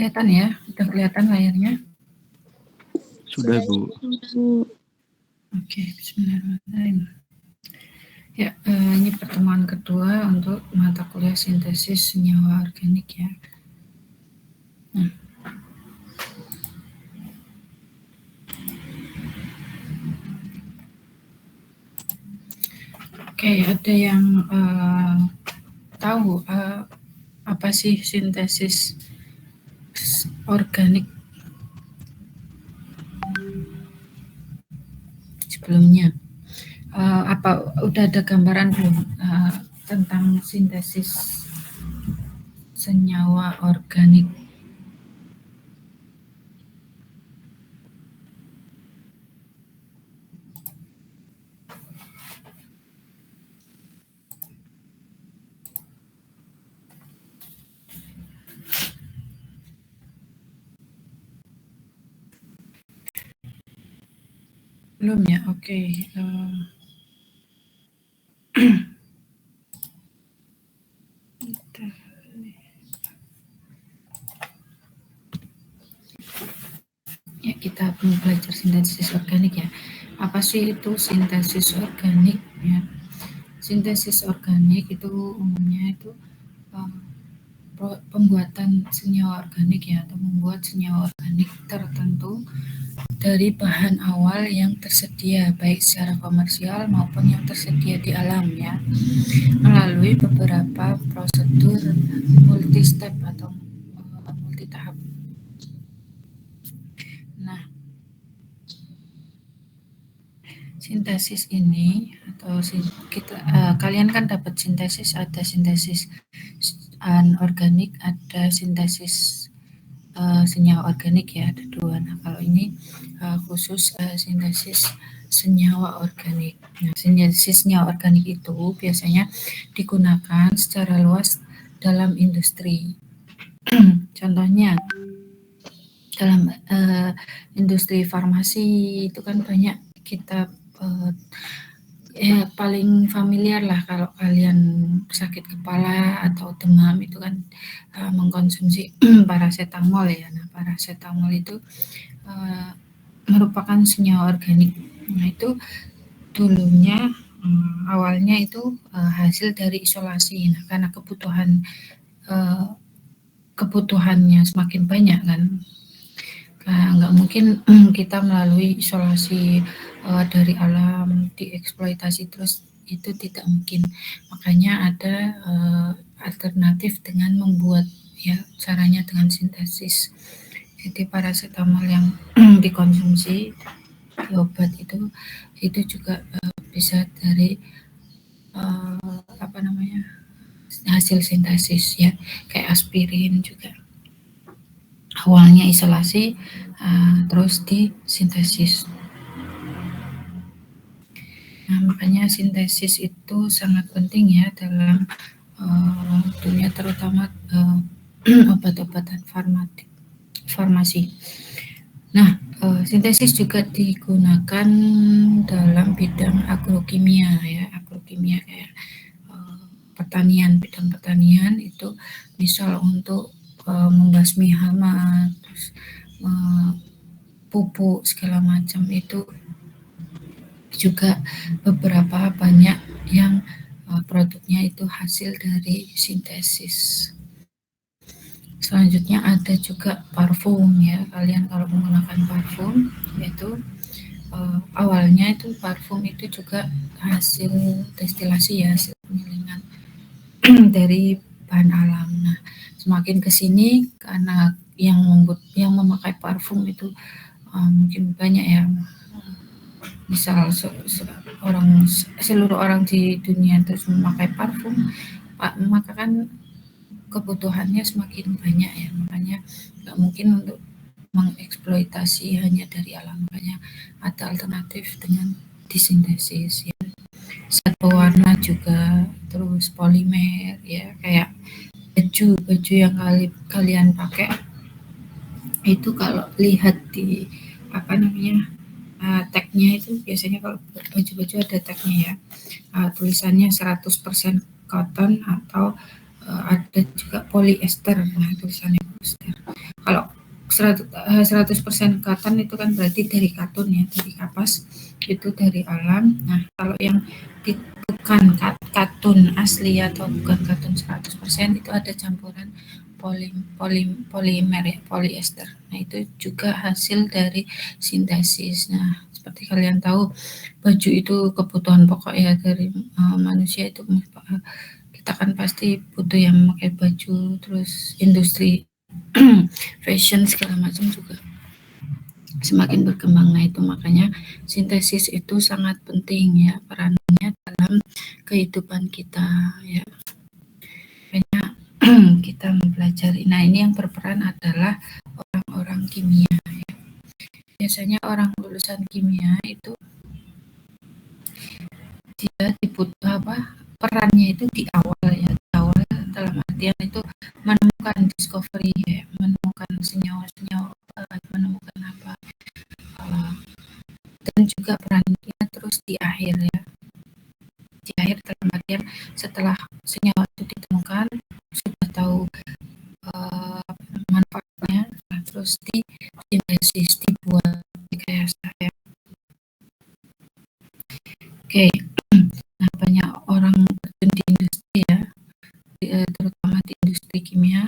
Kelihatan ya? Sudah kelihatan layarnya? Sudah, Bu. Oke, bismillahirrahmanirrahim. Ya, ini pertemuan kedua untuk mata kuliah sintesis senyawa organik ya. Nah, oke, ada yang tahu apa sih sintesis organik sebelumnya? Apa udah ada gambaran belum tentang sintesis senyawa organik? Belum ya? Oke. Ya, kita belajar sintesis organik ya. Apa sih itu sintesis organik ya? Sintesis organik itu umumnya itu pembuatan senyawa organik ya, atau membuat senyawa organik tertentu dari bahan awal yang tersedia baik secara komersial maupun yang tersedia di alam ya, melalui beberapa prosedur multi step atau multi tahap. Nah, sintesis ini atau kita kalian kan dapat sintesis, ada sintesis anorganik, ada sintesis senyawa organik ya, ada dua. Nah, kalau ini khusus sintesis senyawa organik. Nah, sintesis senyawa organik itu biasanya digunakan secara luas dalam industri. Contohnya dalam industri farmasi itu kan banyak kita ya paling familiar lah kalau kalian sakit kepala atau demam itu kan mengkonsumsi paracetamol ya. Nah, paracetamol itu merupakan senyawa organik. Nah, itu dulunya awalnya itu hasil dari isolasi. Nah, karena kebutuhannya semakin banyak kan, nggak mungkin kita melalui isolasi dari alam dieksploitasi terus, itu tidak mungkin. Makanya ada alternatif dengan membuat ya, caranya dengan sintesis. Jadi paracetamol yang dikonsumsi di obat itu juga bisa dari hasil sintesis ya, kayak aspirin juga awalnya isolasi terus disintesis. Nah, makanya sintesis itu sangat penting ya dalam dunia, terutama obat-obatan farmasi. Nah, sintesis juga digunakan dalam bidang agrokimia ya, agrokimia kayak bidang pertanian itu misal untuk membasmi hama, terus pupuk segala macam, itu juga beberapa banyak yang produknya itu hasil dari sintesis. Selanjutnya ada juga parfum ya, kalian kalau menggunakan parfum itu awalnya itu parfum itu juga hasil destilasi ya, hasil penggilingan dari bahan alam. Nah, semakin kesini karena yang memakai parfum itu mungkin banyak ya, misal seluruh orang di dunia terus memakai parfum, maka kan kebutuhannya semakin banyak ya, makanya nggak mungkin untuk mengeksploitasi hanya dari alam, makanya ada alternatif dengan disintesis ya. Zat pewarna juga, terus polimer ya, kayak baju yang kalian pakai itu kalau lihat di tagnya itu biasanya kalau baju-baju ada tagnya ya, tulisannya 100% cotton atau ada juga polyester. Nah, tulisannya polyester. Kalau 100% cotton itu kan berarti dari katun ya, dari kapas itu dari alam. Nah, kalau yang bukan katun asli atau bukan katun 100% itu ada campuran polimer ya, polyester. Nah, itu juga hasil dari sintesis. Nah, seperti kalian tahu, baju itu kebutuhan pokok ya dari manusia itu. Kita kan pasti butuh yang memakai baju, terus industri fashion segala macam juga semakin berkembang. Nah, itu makanya sintesis itu sangat penting ya perannya dalam kehidupan kita ya. Makanya kita mempelajari. Nah, ini yang berperan adalah orang-orang kimia ya. Biasanya orang lulusan kimia itu dia dibutuh perannya itu di awal ya, di awal dalam artian itu menemukan discovery ya, menemukan senyawa-senyawa, menemukan dan juga perannya terus di akhir ya, di akhir dalam artian setelah senyawa itu ditemukan, sudah tahu manfaatnya, terus di sintesis, dibuat rekayasa ya. Oke. Nah, banyak orang terjun di industri ya, terutama di industri kimia.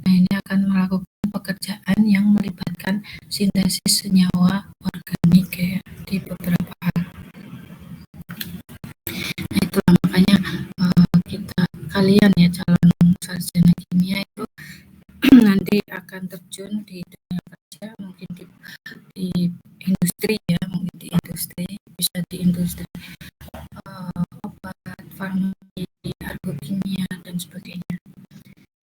Nah, ini akan melakukan pekerjaan yang melibatkan sintesis senyawa organik ya, di beberapa hal. Nah, itulah makanya kalian ya calon sarjana kimia itu nanti akan terjun di dunia kerja, mungkin di industri ya, mungkin di industri, bisa di industri obat, farmasi, agrokimia dan sebagainya.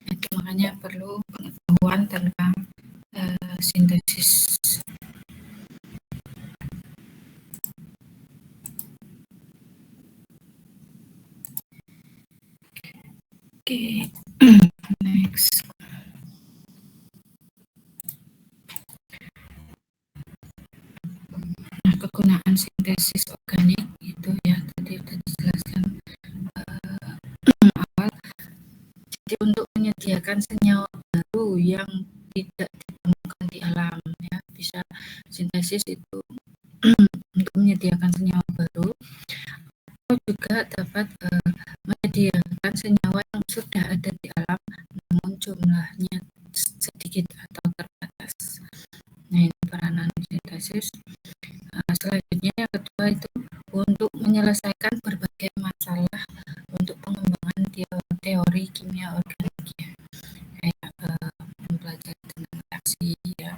Itu makanya perlu pengetahuan tentang sintesis. Oke, next. Nah, kegunaan sintesis organik itu ya tadi sudah dijelaskan awal. Jadi untuk menyediakan senyawa baru yang tidak ditemukan di alam ya, bisa sintesis itu untuk menyediakan senyawa baru, atau juga dapat menyediakan senyawa yang sudah ada di alam namun jumlahnya sedikit atau terbatas. Nah, ini peranan sintesis. Selanjutnya yang kedua itu untuk menyelesaikan berbagai masalah untuk pengembangan teori kimia organik ya, kayak mempelajari tentang reaksi ya.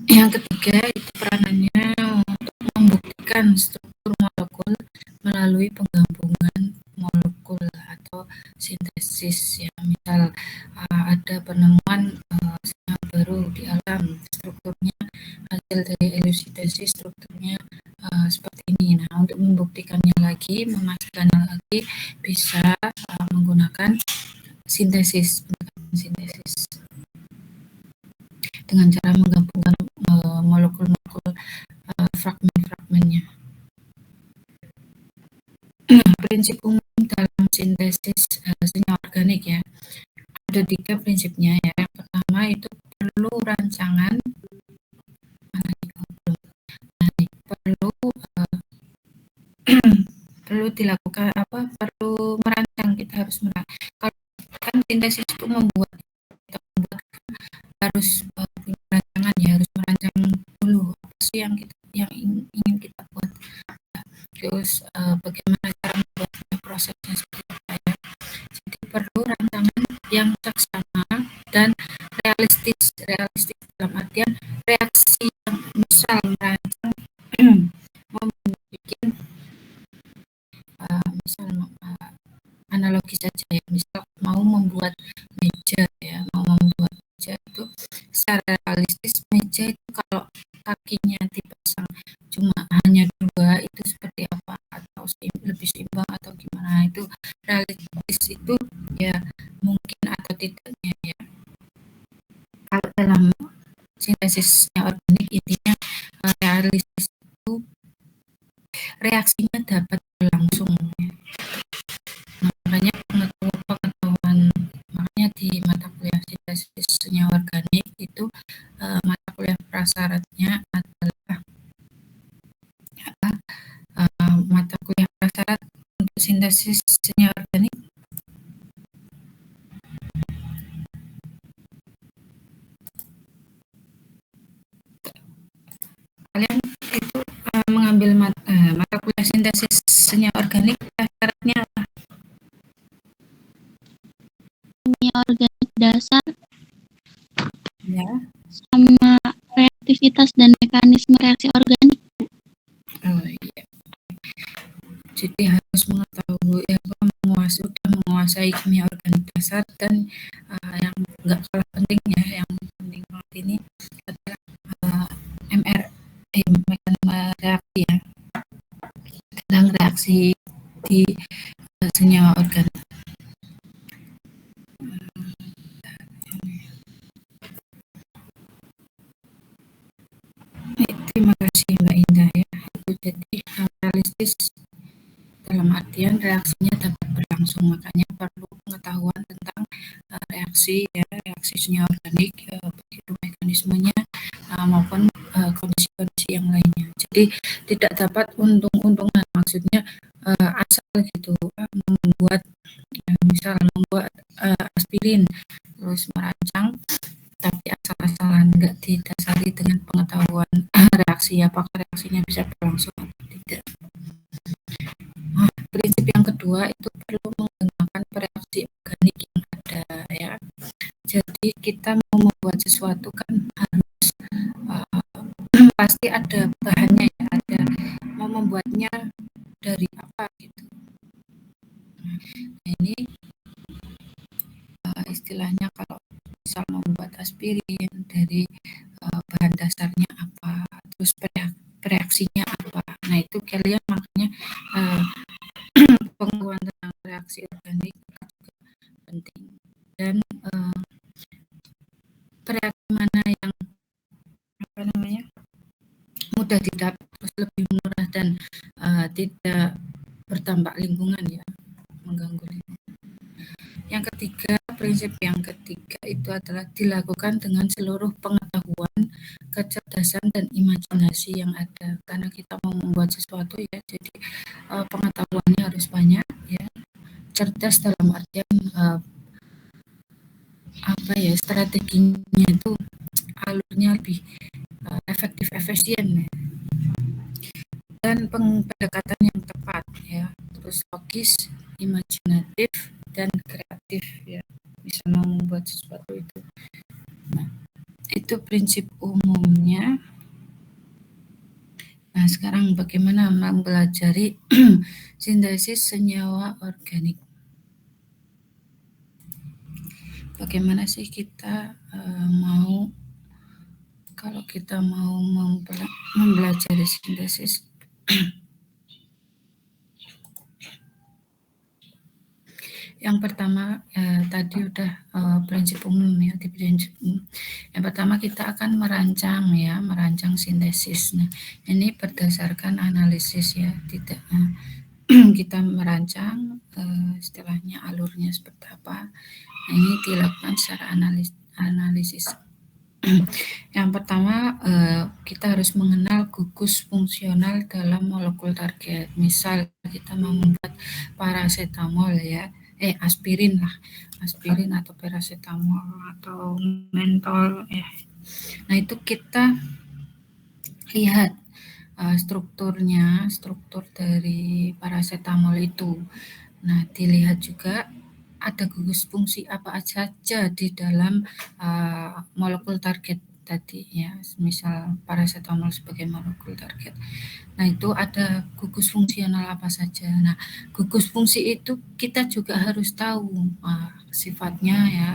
Yang ketiga itu peranannya untuk membuktikan struktur molekul melalui penggabungan molekul atau sintesis ya. Misal ada penemuan senyawa baru di alam, strukturnya hasil dari elusidasi strukturnya seperti ini. Nah, untuk membuktikannya lagi, memastikannya lagi, bisa menggunakan sintesis dengan cara menggabungkan molekul-molekul fragmen-fragmennya. Prinsip umum dalam sintesis senyawa organik ya, ada 3 prinsipnya ya. Yang pertama itu perlu rancangan, perlu dilakukan perlu merancang, kita harus merancang. Kalau kan sintesis itu membuat harus punya rancangan ya, harus merancang dulu apa sih yang ingin kita buat, terus bagaimana cara membuatnya, prosesnya seperti apa ya. Jadi perlu rancangan yang seksama dan realistis dalam artian reaksi yang misal merancang mau bikin misal analogi saja ya, misal mau membuat meja ya, itu secara realistis meja itu kalau kakinya dipasang cuma hanya 2 itu seperti apa, atau lebih seimbang atau gimana, itu realistis itu ya mungkin atau tidaknya ya. Kalau dalam sintesisnya organik intinya realistis itu reaksinya dapat berlangsung ya. Makanya pengetahuan makanya di mata kuliah mata kuliah prasyaratnya adalah mata kuliah prasyarat untuk sintesis senyawa organik. Kalian itu mengambil mata kuliah sintesis senyawa organik, syaratnya Kimia organik dasar ya. Sama reaktivitas dan mekanisme reaksi organik. Oh iya. Jadi harus mengetahui menguasai kimia organik dasar, dan yang nggak kalah pentingnya, yang penting banget ini adalah mekanisme reaksi ya, tentang reaksi di senyawa organik. Terima kasih Mbak Indah ya. Itu jadi realistis dalam artian reaksinya dapat berlangsung, makanya perlu pengetahuan tentang reaksi senyawa organik, begitu mekanismenya maupun kondisi-kondisi yang lainnya. Jadi tidak dapat untung-untungan, maksudnya asal gitu membuat aspirin terus merancang, tapi asal-asalan, nggak didasari dengan pengetahuan reaksi, apakah reaksinya bisa berlangsung atau tidak. Prinsip yang kedua itu perlu menggunakan reaksi organik yang ada ya. Jadi kita mau membuat sesuatu kan harus pasti ada bahannya ya, ada mau membuatnya dari apa gitu. Nah, ini istilahnya kalau misal membuat aspirin dari bahan dasarnya apa, terus reaksinya apa. Nah itu kalian makanya pengetahuan tentang reaksi organik juga penting, dan reaksi mana yang mudah didapat, terus lebih murah dan tidak berdampak lingkungan ya, mengganggu lingkungan. Yang ketiga, prinsip yang ketiga itu adalah dilakukan dengan seluruh pengetahuan, kecerdasan dan imajinasi yang ada, karena kita mau membuat sesuatu ya, jadi pengetahuannya harus banyak ya. Cerdas dalam artian strateginya itu alurnya lebih efektif, efisien ya. Dan pendekatan yang tepat ya, terus logis, imajinatif dan kreatif ya, bisa membuat sesuatu itu. Nah, itu prinsip umumnya. Nah, sekarang bagaimana mempelajari sintesis senyawa organik? Bagaimana sih kita kalau kita mau mempelajari sintesis? Yang pertama tadi udah prinsip umum ya, di prinsip umum. Yang pertama kita akan merancang sintesis. Nah, ini berdasarkan analisis ya, tidak kita merancang istilahnya alurnya seperti apa. Nah, ini dilakukan secara analisis. Yang pertama kita harus mengenal gugus fungsional dalam molekul target. Misal kita mau membuat paracetamol ya, aspirin atau paracetamol atau mentol ya. Nah itu kita lihat struktur dari paracetamol itu. Nah dilihat juga ada gugus fungsi apa saja di dalam molekul target tadi ya, misal paracetamol sebagai molekul target. Nah itu ada gugus fungsional apa saja. Nah gugus fungsi itu kita juga harus tahu sifatnya ya,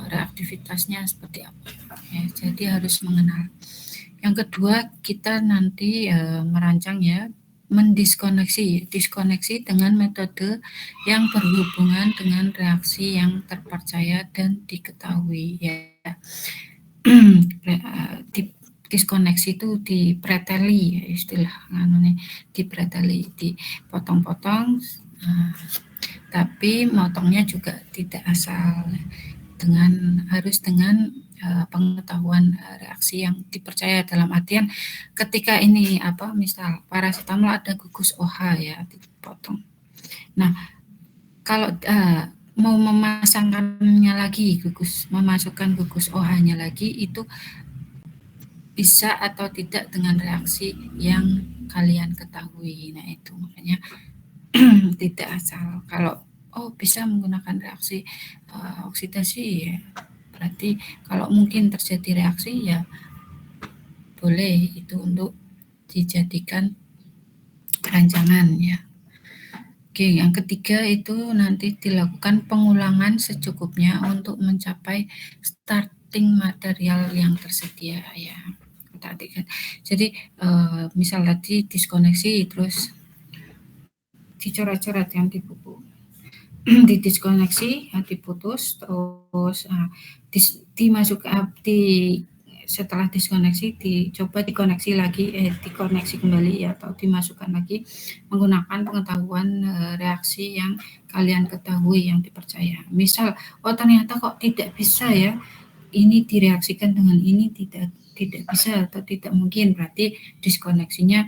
reaktivitasnya seperti apa ya, jadi harus mengenal. Yang kedua kita nanti merancang ya, diskoneksi dengan metode yang berhubungan dengan reaksi yang terpercaya dan diketahui ya. Diskoneksi itu dipreteli ya, istilah dipreteli, dipotong-potong, tapi motongnya juga tidak asal, harus dengan pengetahuan reaksi yang dipercaya, dalam artian ketika ini misal paracetamol ada gugus OH ya dipotong. Nah, kalau mau memasangkannya lagi memasukkan gugus OH-nya lagi itu bisa atau tidak dengan reaksi yang kalian ketahui. Nah, itu makanya tidak asal kalau bisa menggunakan reaksi oksidasi ya. Berarti kalau mungkin terjadi reaksi ya boleh itu untuk dijadikan rancangan ya. Oke, yang ketiga itu nanti dilakukan pengulangan secukupnya untuk mencapai starting material yang tersedia ya. Tadi kan. Jadi misal tadi diskoneksi terus dicoret-coret yang di buku. Didiskoneksi, diputus, terus setelah diskoneksi dicoba dikoneksi lagi, dikoneksi kembali ya, atau dimasukkan lagi menggunakan pengetahuan reaksi yang kalian ketahui yang dipercaya. Misal, ternyata kok tidak bisa ya, ini direaksikan dengan ini tidak bisa atau tidak mungkin, berarti diskoneksinya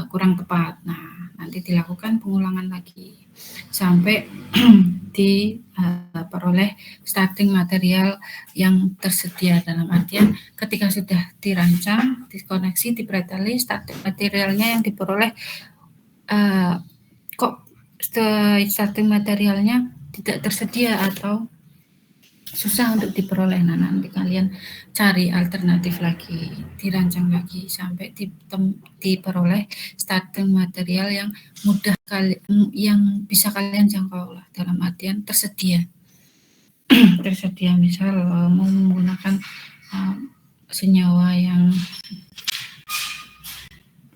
kurang tepat. Nah, nanti dilakukan pengulangan lagi sampai diperoleh starting material yang tersedia, dalam artian ketika sudah dirancang, dikoneksi, dipreteli, starting materialnya yang diperoleh kok starting materialnya tidak tersedia atau susah untuk diperoleh. Nah, nanti kalian cari alternatif lagi, dirancang lagi sampai diperoleh starting material yang mudah yang bisa kalian jangkau lah, dalam artian tersedia. Tersedia misal mau menggunakan senyawa yang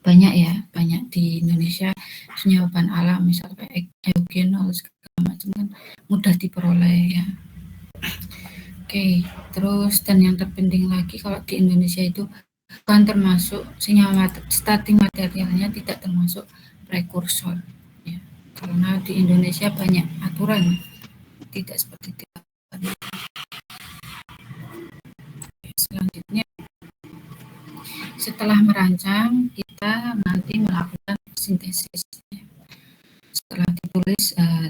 banyak di Indonesia, senyawa bahan alam misal kayak eugenol segala macam kan mudah diperoleh ya. Oke, terus dan yang terpenting lagi kalau di Indonesia itu kan termasuk senyawa starting materialnya tidak termasuk prekursor ya. Karena di Indonesia banyak aturan tidak seperti di luar. Selanjutnya setelah merancang kita nanti melakukan sintesis ya. Setelah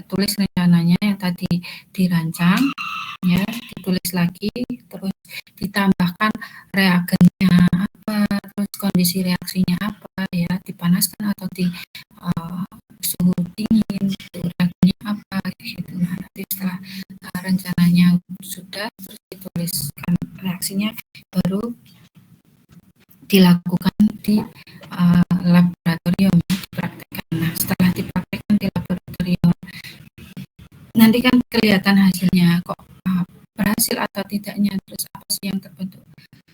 tulis rencananya yang tadi dirancang ya, ditulis lagi, terus ditambahkan reagennya apa, terus kondisi reaksinya apa ya, dipanaskan atau di suhu dingin, reagennya apa gitu. Nah, nanti setelah rencananya sudah, terus dituliskan reaksinya, baru dilakukan di laboratorium, dipraktekkan. Nah, setelah dipraktekkan di laboratorium nanti kan kelihatan hasilnya kok berhasil atau tidaknya, terus apa sih yang terbentuk.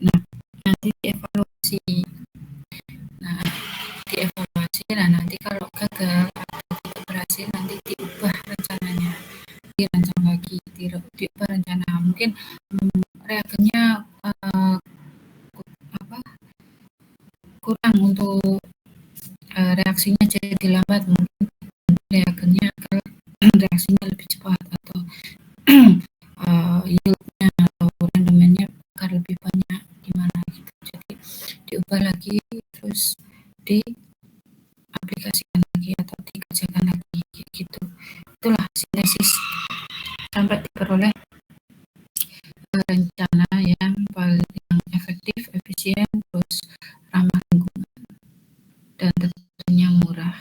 Nah, nanti dievaluasi. Nah, nanti kalau gagal atau tidak berhasil nanti diubah rencananya, dirancang lagi, diubah rencana. Mungkin reagennya kurang untuk reaksinya jadi lambat, mungkin reagennya reaksinya lebih cepat, atau yieldnya atau rendemennya agar lebih banyak gimana gitu. Jadi diubah lagi, terus diaplikasikan lagi atau dikerjakan lagi gitu. Itulah sintesis sampai diperoleh rencana yang paling efektif, efisien, terus ramah lingkungan dan tentunya murah.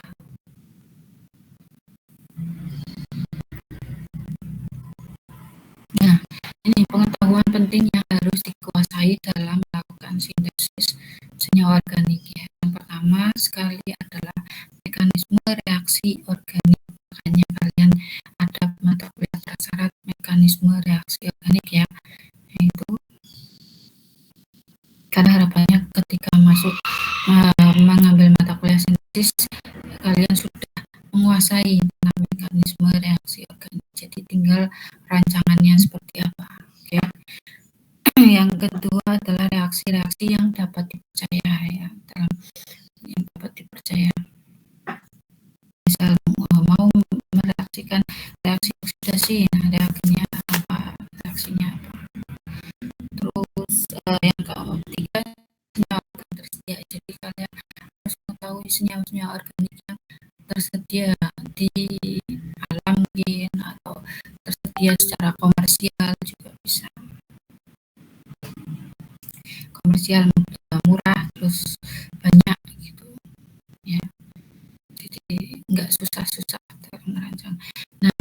Nah, ini pengetahuan penting yang harus dikuasai dalam melakukan sintesis senyawa organik ya. Yang pertama sekali adalah mekanisme reaksi organik. Makanya kalian ada mata kuliah prasyarat mekanisme reaksi organik ya. Itu karena harapannya ketika masuk mengambil mata kuliah sintesis kalian sudah menguasai tentang mekanisme reaksi organik. Jadi tinggal rancangannya seperti apa. Oke. Yang kedua adalah reaksi-reaksi yang dapat dipercaya ya, yang dapat dipercaya. Misal mau mereaksikan reaksi oksidasi, nah reaksinya apa? Terus tersedia di alam mungkin, atau tersedia secara komersial juga bisa. Komersial murah terus banyak gitu ya. Jadi nggak susah-susah merancang. Nah,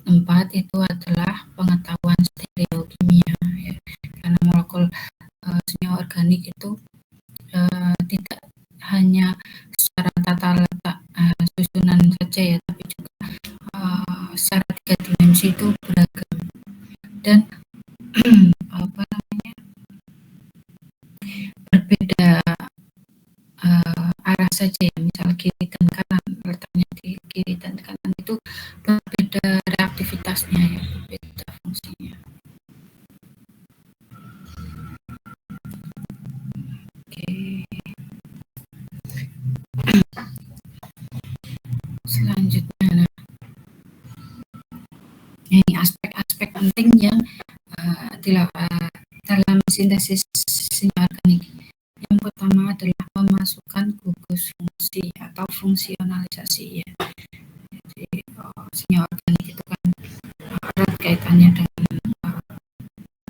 keempat itu adalah pengetahuan stereokimia ya. Karena molekul senyawa organik itu tidak hanya secara tata letak susunan saja ya, tapi juga secara 3 dimensi itu beragam dan apa namanya, berbeda arah saja ya. Misal kiri dan kanan, letaknya di kiri dan kanan itu berbeda reaktivitasnya ya, berbeda fungsinya. Oke. Selanjutnya, nah, ini aspek-aspek penting yang dalam sintesis senyawa organik. Yang pertama adalah memasukkan gugus fungsi atau fungsionalisasi ya. Jadi senyawa organik itu kan erat kaitannya dengan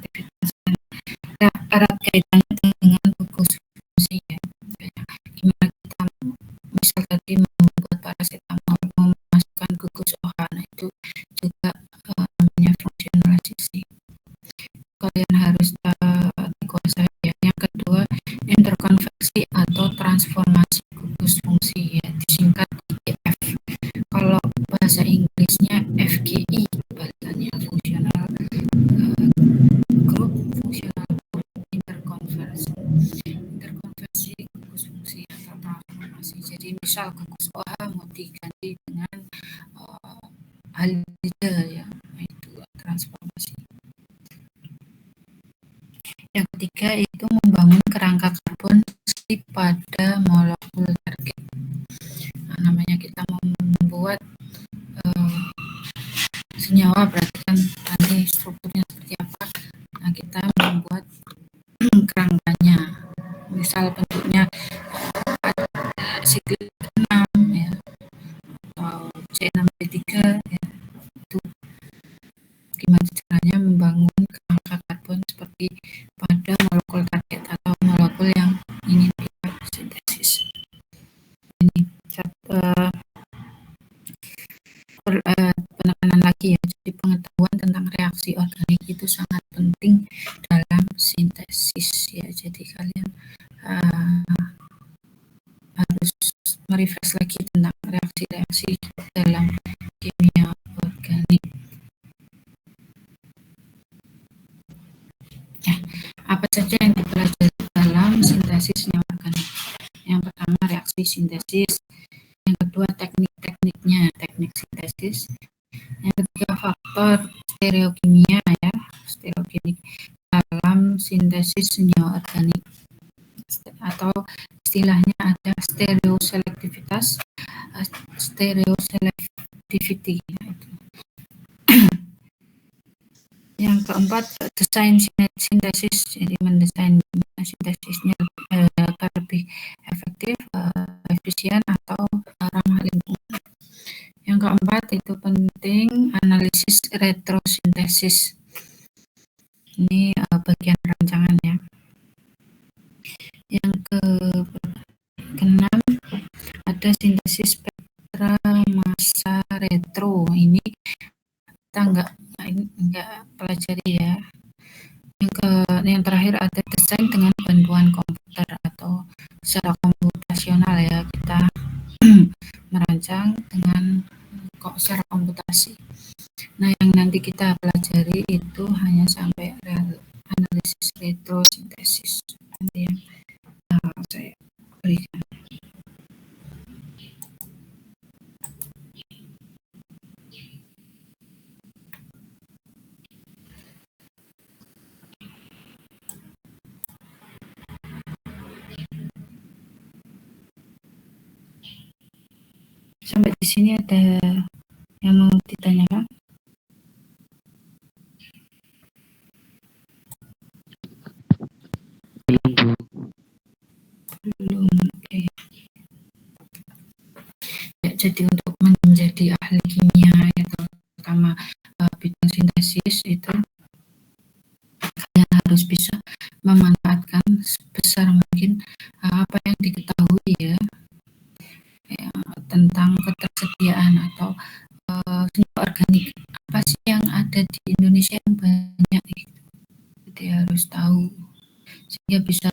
aktivitas, erat kaitannya dengan gugus fungsi ya. Gimana kita misal tadi membuat paracetamol memasukkan gugus OH, nah itu juga namanya fungsionalisasi. Kalian harus dikuasai ya. Yang kedua, interkonversi atau transformasi gugus fungsi ya, disingkat IGF. Kalau bahasa Inggrisnya FGI bahasanya, fungsional group, fungsional group interkonversi gugus fungsi atau transformasi. Jadi misal gugus OH mau diganti dengan aldehyde ya, itu transformasi. Yang ketiga itu membangun kerangka karbon pada molekul target. Nah, namanya kita membuat senyawa, berarti kan tadi strukturnya seperti apa. Nah, kita membuat kerangkanya. Misal bentuknya siklik 6 ya, atau C6B3 ya. Itu gimana caranya membangun kerangka karbon seperti pada molekul target atau molekul yang ingin kita sintesis. Ini penekanan lagi ya, jadi pengetahuan tentang reaksi organik itu sangat penting dalam sintesis ya. Jadi kalian harus merefresh lagi tentang reaksi-reaksi dalam kimia organik. Ya, apa saja yang dipelajari dalam sintesis senyawa organik? Yang pertama reaksi sintesis, yang kedua teknik-tekniknya, teknik sintesis, yang ketiga faktor stereokimia ya, stereokimik dalam sintesis senyawa organik, atau istilahnya ada stereoselektivitas, stereoselectivity. Yang keempat desain sintesis, jadi mendesain sintesisnya agar lebih efektif, efisien atau ramah lingkungan. Yang keempat itu penting analisis retrosintesis. Ini bagian rancangan ya. Yang keenam ada sintesis spektra massa retro. Ini kita enggak pelajari ya. Yang terakhir ada desain dengan bantuan komputer atau secara komputasional ya, kita merancang dengan secara komputasi. Nah, yang nanti kita pelajari itu hanya sampai analisis retrosintesis. Nanti yang saya berikan. Sampai di sini ada yang mau ditanyakan? Belum, Bu. Belum, oke. Ya, Jadi untuk menjadi ahli kimia ya, terutama bidang sintesis itu kalian harus bisa memanfaatkan sebesar mungkin apa yang diketahui ya tentang ketersediaan atau senyawa organik apa sih yang ada di Indonesia yang banyak gitu. Jadi harus tahu sehingga bisa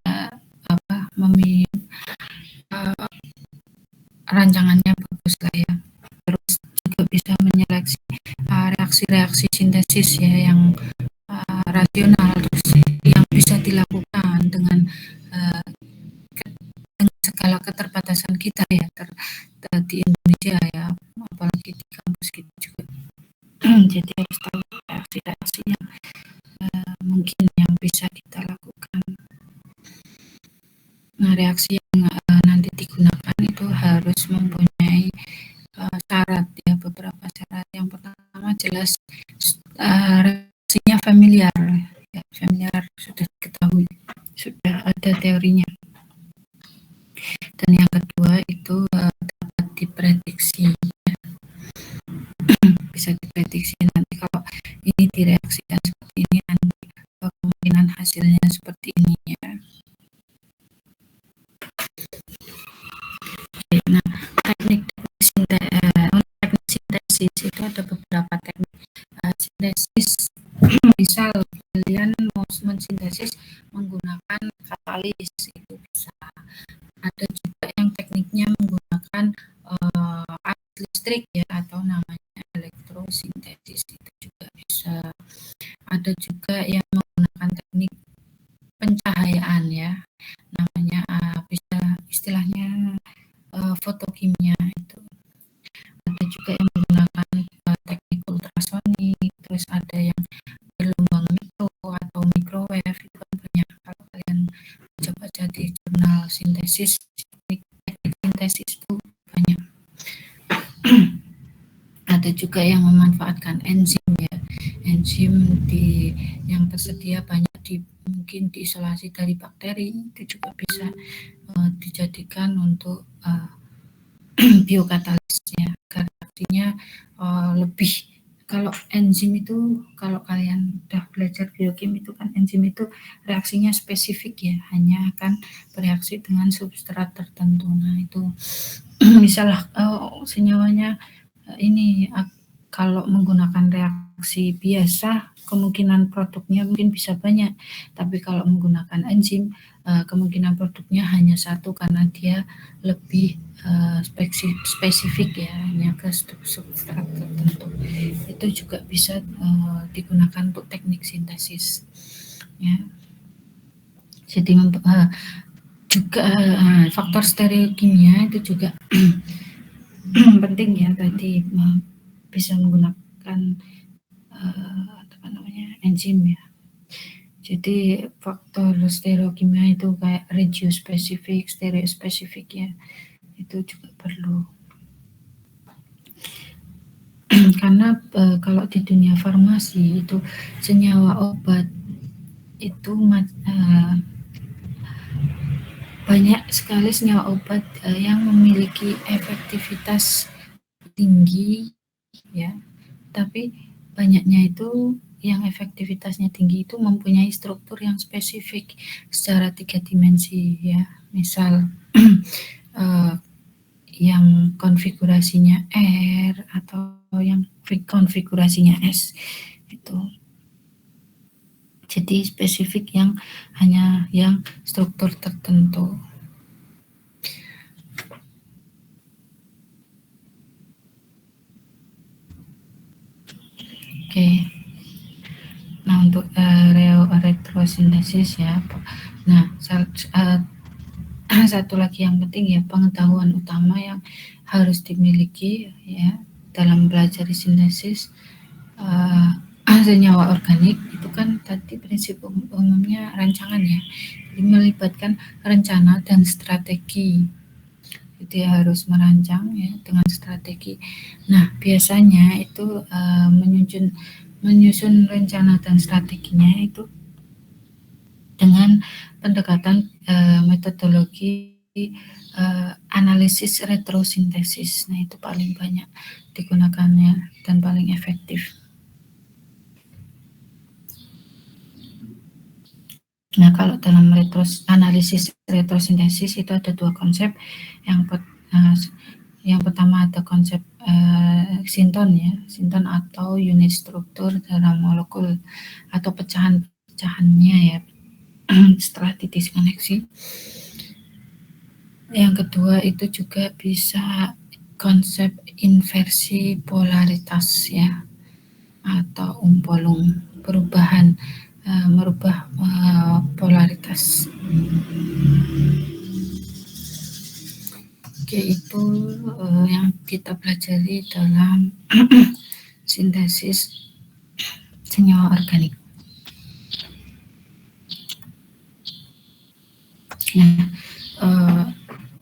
rancangannya bagus lah ya. Terus juga bisa menyeleksi reaksi-reaksi sintesis ya yang rasional, terus yang bisa dilakukan dengan segala keterbatasan kita ya di Indonesia ya, apalagi di kampus kita juga. Jadi harus tahu reaksi-reaksi yang mungkin yang bisa kita lakukan. Nah, reaksi yang nanti digunakan itu harus mempunyai syarat ya, beberapa syarat. Yang pertama jelas reaksinya familiar ya, familiar sudah diketahui, sudah ada teorinya. Dan yang kedua itu dapat diprediksi ya. Bisa diprediksi nanti kalau ini direaksikan seperti ini nanti kemungkinan hasilnya seperti ini ya. Nah, teknik sintesis itu ada beberapa teknik sintesis. Misal kalian mau mensintesis menggunakan katalis itu bisa. Ada juga yang tekniknya menggunakan arus listrik ya, atau namanya elektrosintesis, itu juga bisa. Ada juga yang menggunakan teknik pencahayaan ya, namanya bisa istilahnya fotokimia itu. Ada juga yang menggunakan teknik ultrasonik, terus ada yang gelombang mikro atau microwave, itu kan banyak. Kalau kalian baca-baca di jurnal sintesis, teknik sintesis itu banyak. Ada juga yang memanfaatkan enzim ya, enzim yang tersedia banyak mungkin diisolasi dari bakteri, itu juga bisa dijadikan untuk biokatalis ya, artinya lebih. Kalau enzim itu, kalau kalian udah belajar biokim itu kan enzim itu reaksinya spesifik ya, hanya akan bereaksi dengan substrat tertentu. Nah itu misalnya senyawanya ini kalau menggunakan reaksi biasa kemungkinan produknya mungkin bisa banyak, tapi kalau menggunakan enzim kemungkinan produknya hanya satu karena dia lebih spesifik ya, hanya ke substrat tertentu. Itu juga bisa digunakan untuk teknik sintesis ya. Jadi juga faktor stereokimia itu juga penting ya, tadi bisa menggunakan enzim ya. Jadi faktor stereokimia itu kayak regiospesifik, stereospesifik ya, itu juga perlu. Karena kalau di dunia farmasi itu senyawa obat itu banyak sekali senyawa obat yang memiliki efektivitas tinggi ya, tapi banyaknya itu yang efektivitasnya tinggi itu mempunyai struktur yang spesifik secara 3 dimensi ya. Misal yang konfigurasinya R atau yang konfigurasinya S itu. Jadi spesifik yang hanya yang struktur tertentu. Oke. Nah, untuk retrosintesis ya. Nah, satu lagi yang penting ya, pengetahuan utama yang harus dimiliki ya dalam belajar sintesis senyawa organik itu kan tadi prinsip umumnya rancangan ya. Jadi melibatkan rencana dan strategi. Jadi harus merancang ya dengan strategi. Nah, biasanya itu menyusun rencana dan strateginya itu dengan pendekatan metodologi analisis retrosintesis. Nah, itu paling banyak digunakannya dan paling efektif. Nah, kalau dalam analisis retrosintesis itu ada dua konsep. Yang pertama ada konsep sinton ya, sinton atau unit struktur dalam molekul atau pecahan-pecahannya ya setelah didiskoneksi. Yang kedua itu juga bisa konsep inversi polaritas ya, atau umpolung, merubah polaritas. Oke, itu yang kita pelajari dalam sintesis senyawa organik.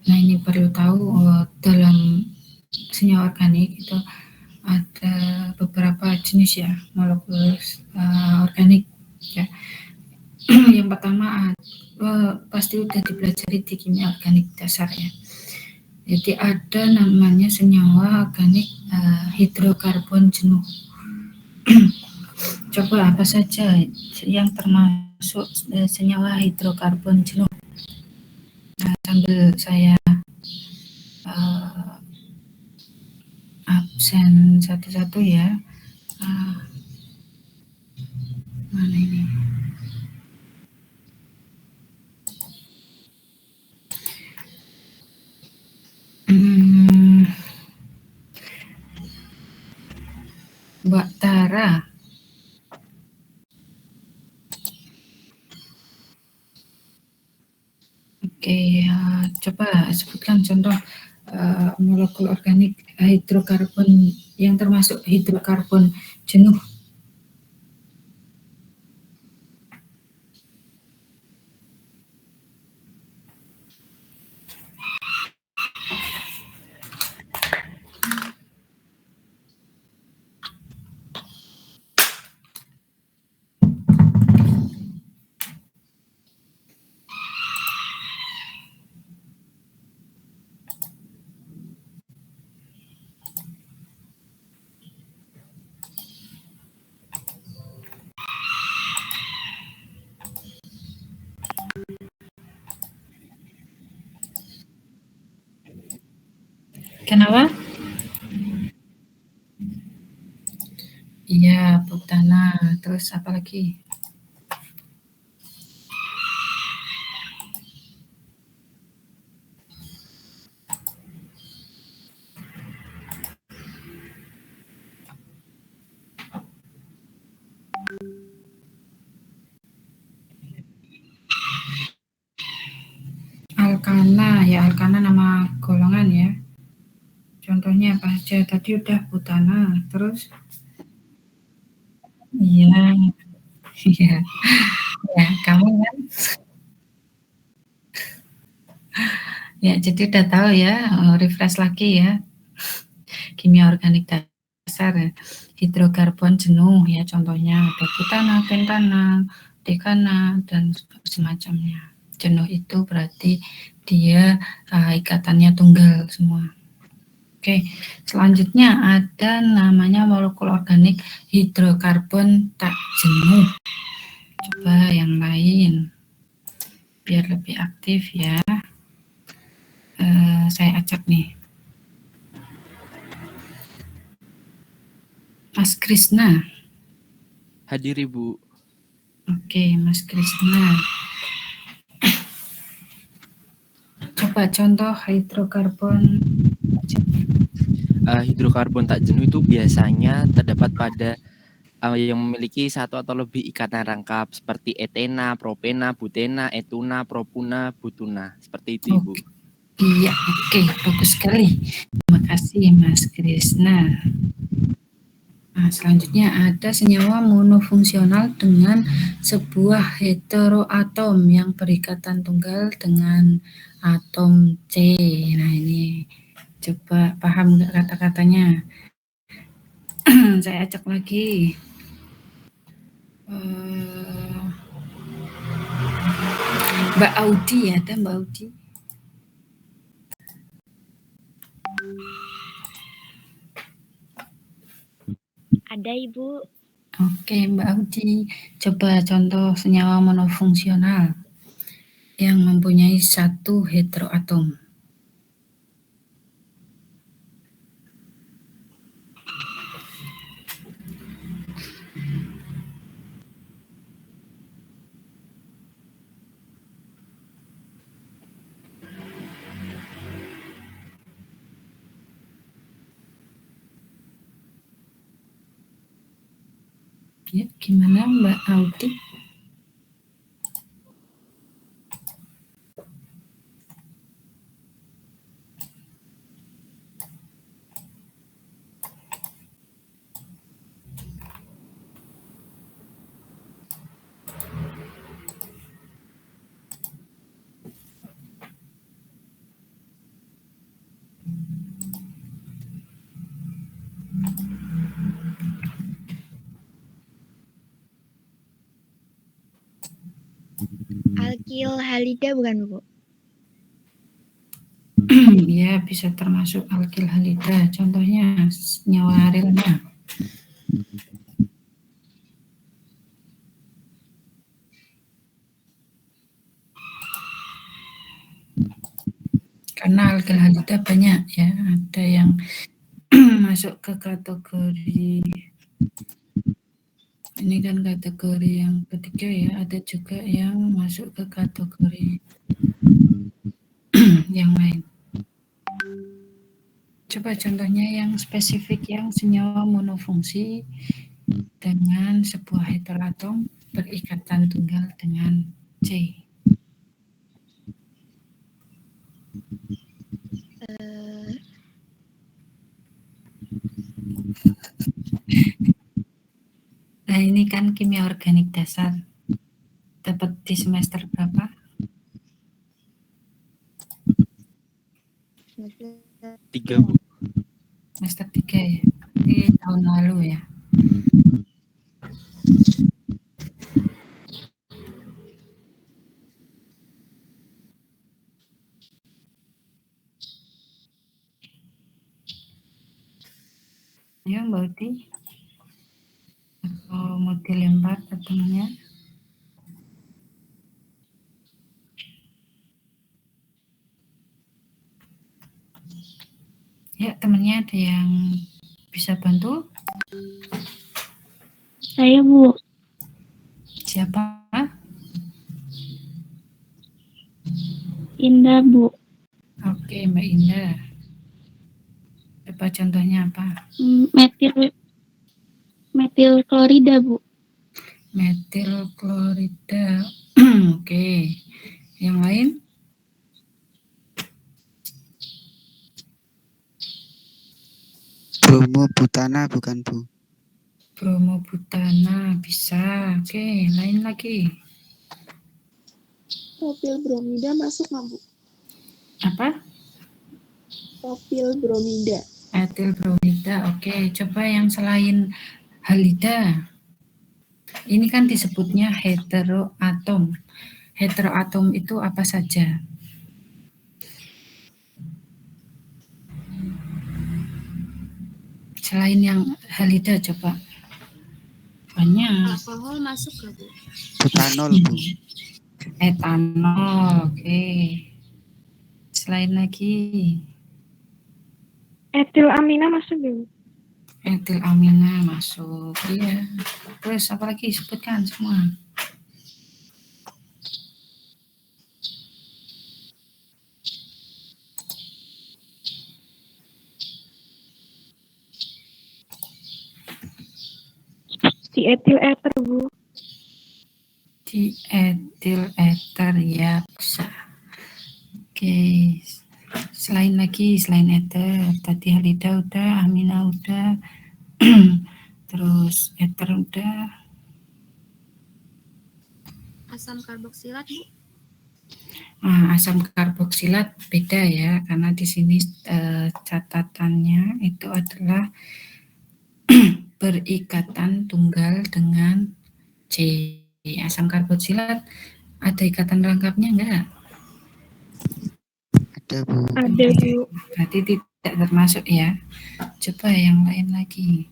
Nah, ini perlu tahu dalam senyawa organik itu ada beberapa jenis ya molekul organik ya. Yang pertama pasti udah dipelajari di kimia organik dasar ya. Jadi ada namanya senyawa organik hidrokarbon jenuh. Coba apa saja yang termasuk senyawa hidrokarbon jenuh? Nah, sambil saya absen satu-satu ya. Mana ini? Mbak Tara. Oke, coba sebutkan contoh molekul organik hidrokarbon yang termasuk hidrokarbon jenuh. Kenapa? Iya, butana. Terus apa lagi? Alkana, ya alkana nama golongan ya. Contohnya apa aja? Tadi udah butana, terus? Iya, iya, ya kamu kan? Ya, jadi udah tahu ya, refresh lagi ya. Kimia organik dasar ya. Hidrokarbon jenuh ya, contohnya ada butana, pentana, dekana, dan semacamnya. Jenuh itu berarti dia ikatannya tunggal semua. Oke, selanjutnya ada namanya molekul organik hidrokarbon tak jenuh. Coba yang lain, biar lebih aktif ya. Saya acak nih. Mas Krisna. Hadir Ibu. Oke, Mas Krisna. Coba contoh hidrokarbon. Hidrokarbon tak jenuh itu biasanya terdapat pada yang memiliki satu atau lebih ikatan rangkap seperti etena, propena, butena, etuna, propuna, butuna. Seperti itu, Ibu. Iya, oke, bagus sekali. Terima kasih, Mas Krisna. Nah, selanjutnya ada senyawa monofungsional dengan sebuah heteroatom yang berikatan tunggal dengan atom C. Nah, ini coba paham nggak kata-katanya? Saya acak lagi. Eh, Mbak Audi, ada Mbak Audi? Ada, Ibu. Oke, Mbak Audi, coba contoh senyawa monofungsional yang mempunyai satu heteroatom. Ya, gimana Mbak Audi? Alkil halida bukan, Bu? Ya, bisa termasuk alkil halida. Contohnya senyawa arilnya. Karena alkil halida banyak ya, ada yang masuk ke kategori ini kan kategori yang ketiga ya, ada juga yang masuk ke kategori yang lain. Coba contohnya yang spesifik yang senyawa monofungsi dengan sebuah heteroatom berikatan tunggal dengan C. Nah, ini kan kimia organik dasar. Dapat di semester berapa? Tiga, Bu. Semester 3 ya. Di tahun lalu ya. Ya, Mbak Uti. Atau mau dilempar ke temannya? Ya, temannya ada yang bisa bantu? Saya, Bu. Siapa? Indah, Bu. Oke, Mbak Indah. Coba contohnya apa? Metil klorida, Bu. Metil klorida. Oke. Yang lain? Bromobutana bukan, Bu? Bromobutana bisa. Oke, lain lagi. Propil bromida masuk nggak, Bu? Apa? Propil bromida. Etil bromida. Oke, coba yang selain halida. Ini kan disebutnya heteroatom. Heteroatom itu apa saja? Selain yang halida coba. Banyak. Alkohol masuk nggak, Bu? Butanol, Bu. Etanol, oke. Selain lagi. Etil amina masuk nggak, Bu? Etil amina masuk, iya. Terus apa lagi sebutkan semua? Di etil ether, Bu. Di etil ether ya bisa. Oke. Selain ether, tadi halida udah, amina udah, terus ether udah. Asam karboksilat, Bu. Nah, asam karboksilat beda ya, karena di sini catatannya itu adalah berikatan tunggal dengan C. Asam karboksilat ada ikatan lengkapnya enggak? Ada, Bu. Ada, Bu. Berarti tidak termasuk ya. Coba yang lain lagi.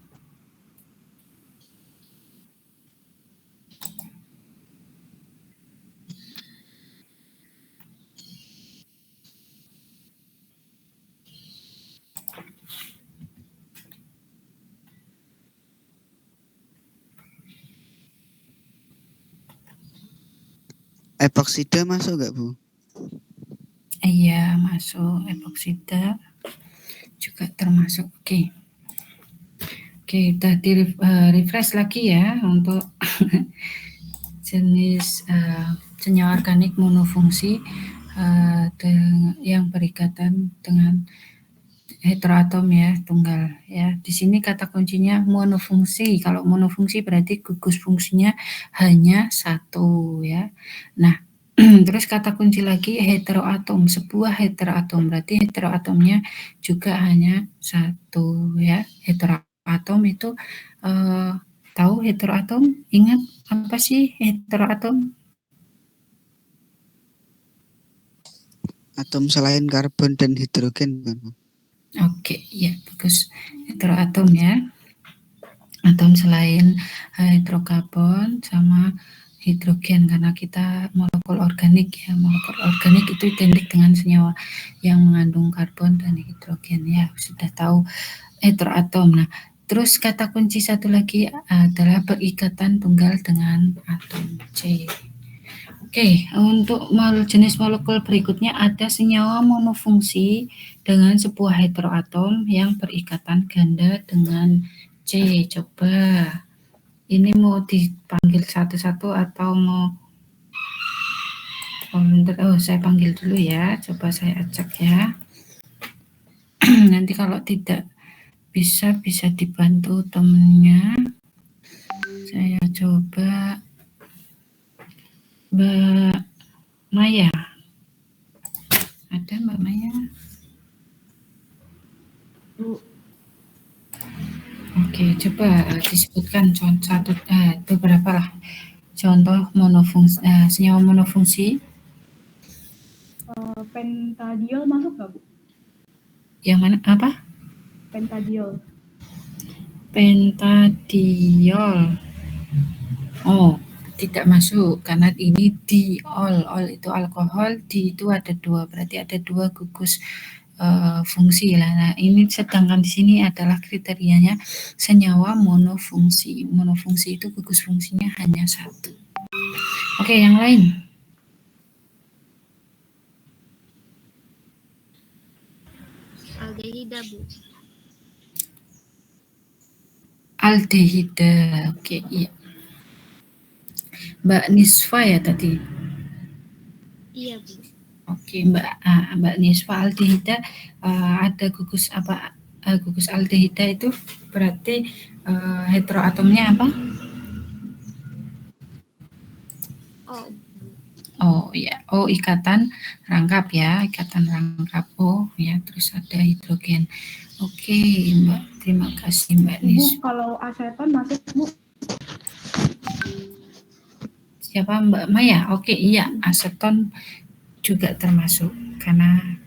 Epoksida masuk nggak Bu? Iya, masuk. Epoksida juga termasuk. Oke. Oke, udah di refresh lagi ya untuk jenis senyawa organik monofungsi yang berikatan dengan heteroatom ya, tunggal ya. Di sini kata kuncinya monofungsi. Kalau monofungsi berarti gugus fungsinya hanya satu ya. Nah, terus kata kunci lagi heteroatom, sebuah heteroatom berarti heteroatomnya juga hanya satu ya. Heteroatom itu tahu heteroatom? Ingat apa sih heteroatom? Atom selain karbon dan hidrogen bukan Bu? Oke, ya bagus. Heteroatom ya. Atom selain hidrokarbon sama hidrogen karena kita molekul organik ya. Molekul organik itu identik dengan senyawa yang mengandung karbon dan hidrogen ya. Sudah tahu heteroatom. Nah, terus kata kunci satu lagi adalah berikatan tunggal dengan atom C. Oke, untuk jenis molekul berikutnya ada senyawa monofungsi dengan sebuah heteroatom yang berikatan ganda dengan C. Coba, ini mau dipanggil satu-satu atau mau volunteer? Oh, saya panggil dulu ya. Coba saya acak ya. Nanti kalau tidak bisa dibantu temennya. Saya coba Mbak Maya. Ada Mbak Maya? Oke, coba disebutkan contoh beberapa lah contoh monofungsi senyawa monofungsi. Pentadiol masuk nggak Bu? Yang mana apa? Pentadiol. Pentadiol. Oh, tidak masuk karena ini diol. Ol itu alkohol, di itu ada dua, berarti ada dua gugus fungsi lah. Nah, ini sedangkan di sini adalah kriterianya senyawa monofungsi. Monofungsi itu gugus fungsinya hanya satu. Oke, yang lain. Aldehida Bu. Aldehida. Oke, iya. Mbak Nisfa ya tadi. Iya Bu. Oke, Mbak Nisfa, aldehida ada gugus apa? Gugus aldehida itu berarti heteroatomnya apa? Oh ya, oh ikatan rangkap ya, ikatan rangkap. Oh ya, terus ada hidrogen. Oke, Mbak, terima kasih Mbak Nisfa. Bu, kalau aseton masuk Bu? Siapa Mbak Maya? Oke, iya, aseton juga termasuk karena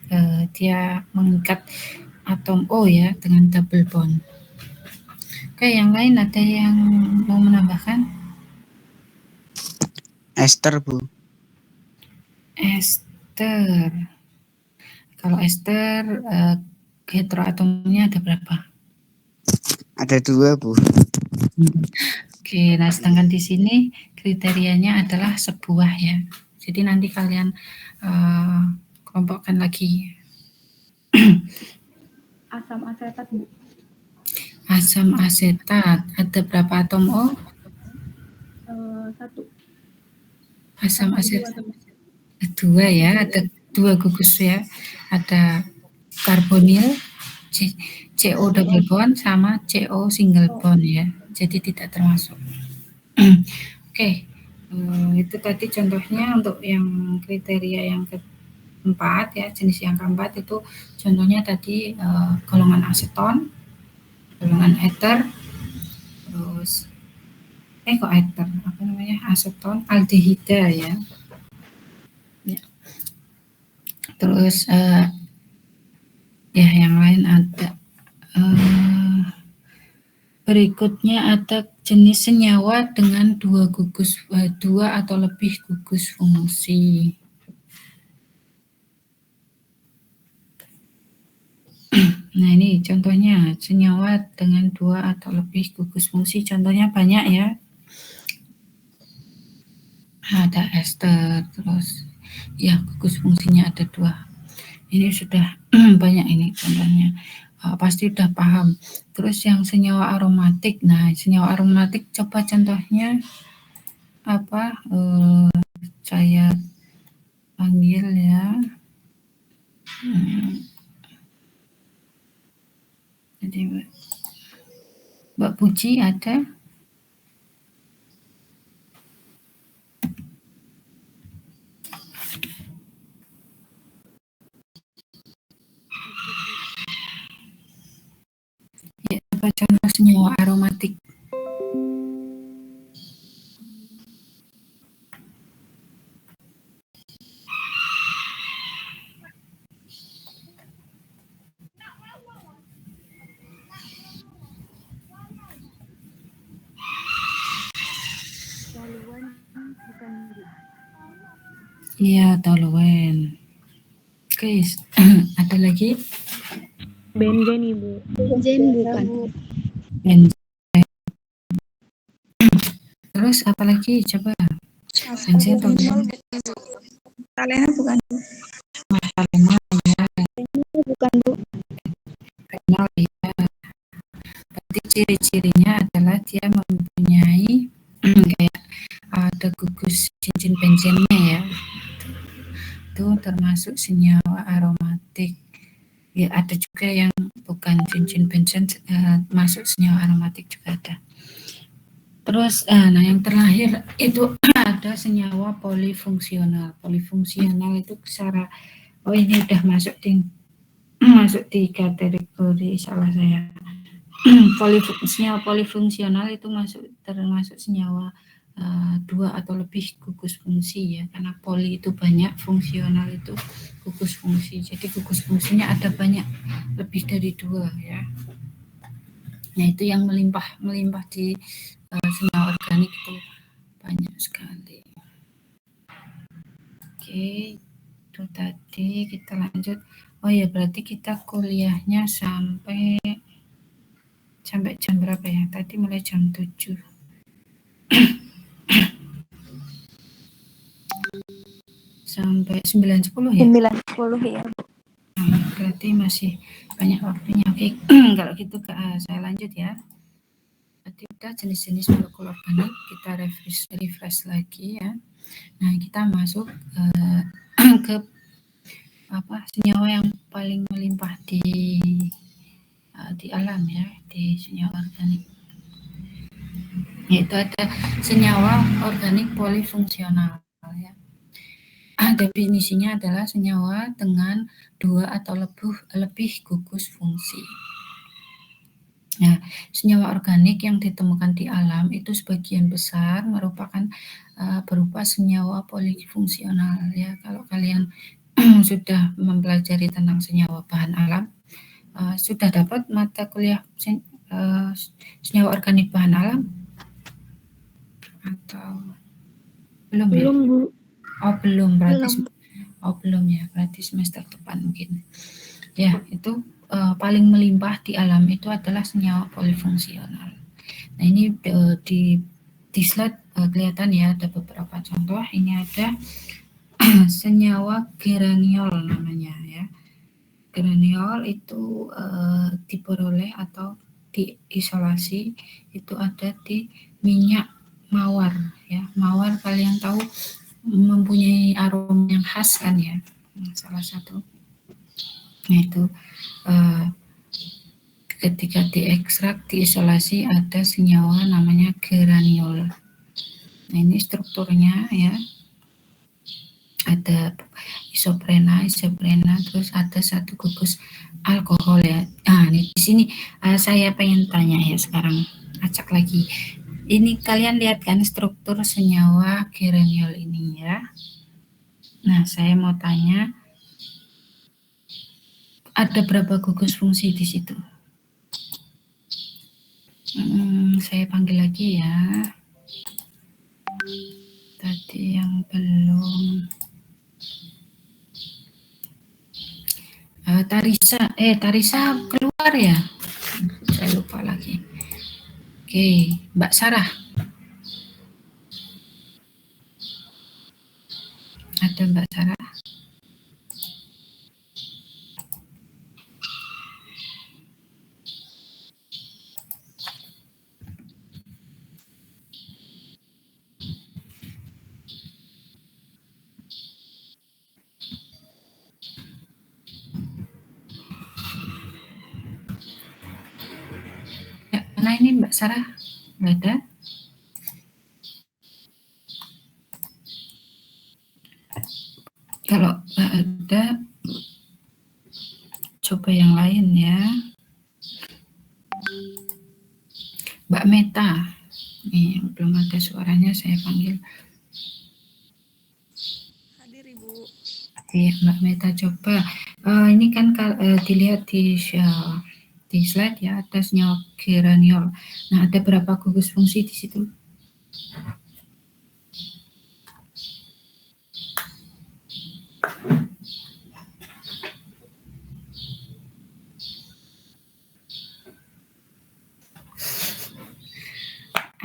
dia mengikat atom O ya dengan double bond. Oke, yang lain ada yang mau menambahkan? Ester Bu. Ester. Kalau ester heteroatomnya ada berapa? Ada dua Bu. Oke, nah sedangkan di sini kriterianya adalah sebuah ya. Jadi nanti kalian kelompokkan lagi. Asam asetat Bu. Asam asetat ada berapa atom O? Satu. Asam asetat dua ya, ada dua gugus ya. Ada karbonil, CO double bond sama CO single bond ya. Jadi tidak termasuk. Oke, itu tadi contohnya untuk yang kriteria yang keempat ya, jenis yang keempat itu contohnya tadi golongan aseton, golongan ether, terus kok ether apa namanya aseton, aldehida ya. Terus Ya, yang lain ada. Berikutnya ada jenis senyawa dengan dua atau lebih gugus fungsi. Nah, ini contohnya senyawa dengan dua atau lebih gugus fungsi. Contohnya banyak ya. Ada ester, terus ya gugus fungsinya ada dua. Ini sudah banyak ini contohnya. Pasti udah paham. Terus yang senyawa aromatik. Nah, senyawa aromatik coba contohnya apa? Saya panggil ya. Jadi Mbak Puji ada? Ya, apa contoh senyawa aromatik? Iya, toluen. Oke, ada lagi? Benzen Ibu. Benzen bukan. Benzen. Terus apa lagi? Coba. Benzen toluen. Salena bukan. Salena ya. Bukan Bu. Renal ya. Berarti ciri-cirinya adalah dia mempunyai kayak ada gugus cincin benzennya ya. Itu termasuk senyawa aromatik. Ya, ada juga yang bukan cincin benzen masuk senyawa aromatik juga ada. Terus nah yang terakhir itu ada senyawa polifungsional. Polifungsional itu secara ini udah masuk di kategori salah saya. Senyawa polifungsional itu termasuk senyawa dua atau lebih gugus fungsi ya, karena poli itu banyak, fungsional itu gugus fungsi, jadi gugus fungsinya ada banyak, lebih dari dua ya. Nah itu yang melimpah di senyawa organik itu banyak sekali. Oke, itu tadi. Kita lanjut. Oh ya, berarti kita kuliahnya sampai jam berapa ya? Tadi mulai jam 7. Sampai 9.10 ya? 9.10 ya. Berarti masih banyak waktunya. Oke, kalau gitu saya lanjut ya. Berarti udah jenis-jenis molekul organik, kita refresh lagi ya. Nah, kita masuk ke senyawa yang paling melimpah di alam ya, di senyawa organik. Yaitu ada senyawa organik polifungsional ya. Definisinya adalah senyawa dengan dua atau lebih gugus fungsi. Nah, senyawa organik yang ditemukan di alam itu sebagian besar merupakan berupa senyawa polifungsional ya. Kalau kalian sudah mempelajari tentang senyawa bahan alam, sudah dapat mata kuliah senyawa organik bahan alam atau belum ya? Belum Bu. Oh belum, berarti Belum. belum ya, berarti semester depan mungkin. Ya, itu paling melimpah di alam itu adalah senyawa polifungsional. Nah, ini di slide kelihatan ya, ada beberapa contoh. Ini ada senyawa geraniol namanya ya. Geraniol itu diperoleh atau diisolasi itu ada di minyak mawar ya. Mawar kalian tahu mempunyai aroma yang khas kan ya, salah satu. Nah itu ketika diekstrak, diisolasi ada senyawa namanya geraniol. Nah ini strukturnya ya, ada isoprena, terus ada satu gugus alkohol ya. Nah di sini saya pengen tanya ya sekarang, acak lagi. Ini kalian lihat kan struktur senyawa geraniol ini ya. Nah, saya mau tanya, Ada berapa gugus fungsi di situ? Saya panggil lagi ya. Tadi yang belum. Tarisa keluar ya? Saya lupa lagi. Oke, Mbak Sarah. Ada Mbak Sarah? Ya, mana ini Mbak Sarah? Nggak ada? Kalau nggak ada, coba yang lain ya. Mbak Meta. Nih, yang belum ada suaranya saya panggil. Hadir Ibu. Iya, Mbak Meta coba. Ini kan dilihat di slide ya, atasnya geraniol. Nah, ada berapa gugus fungsi di situ?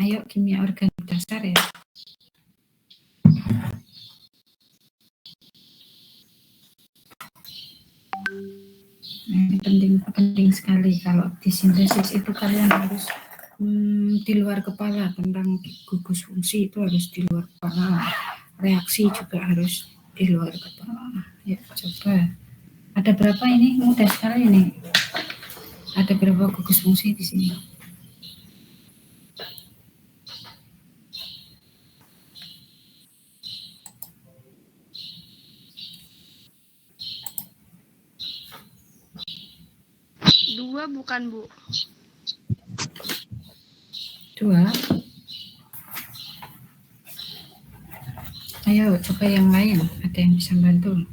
Ayo, kimia organik dasar ya. Penting sekali kalau di sintesis itu kalian harus di luar kepala tentang gugus fungsi itu harus di luar kepala. Reaksi juga harus di luar kepala. Ya, coba. Ada berapa ini? Mudah sekali ini. Ada berapa gugus fungsi di sini? Dua bukan, Bu? Dua. Ayo coba yang lain. Ada yang bisa bantu?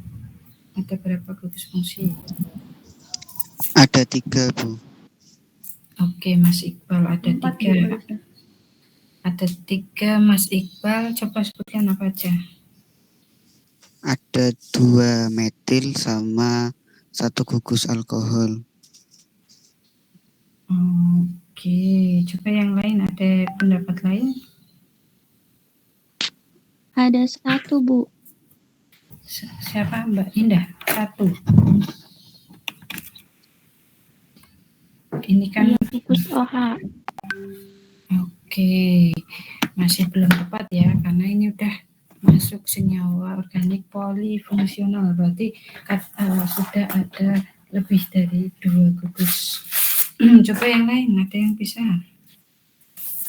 Ada berapa gugus fungsi? Ada 3, Bu. Oke, Mas Iqbal ada 4 3. Bu, harusnya. Ada 3, Mas Iqbal. Coba sebutkan apa aja. Ada 2 metil sama 1 gugus alkohol. Oke, coba yang lain. Ada pendapat lain? Ada 1, Bu. Siapa? Mbak Indah? 1. Ini kan Iya, gugus OH. Oke, masih belum tepat ya, karena ini udah masuk senyawa organik polifungsional, berarti sudah ada lebih dari 2 gugus. Coba yang lain, ada yang bisa?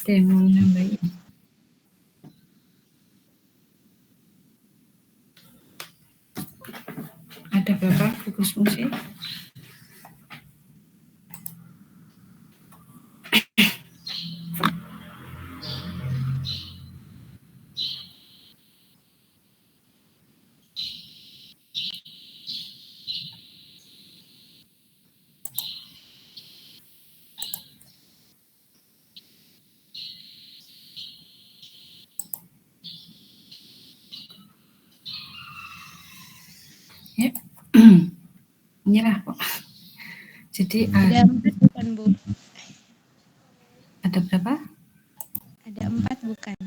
Ada yang mau nambahin? Ada berapa gugus fungsi? Ya, menyerah kok. Jadi Ada 4 bukan, Bu? ada berapa? Ada 4 bukan?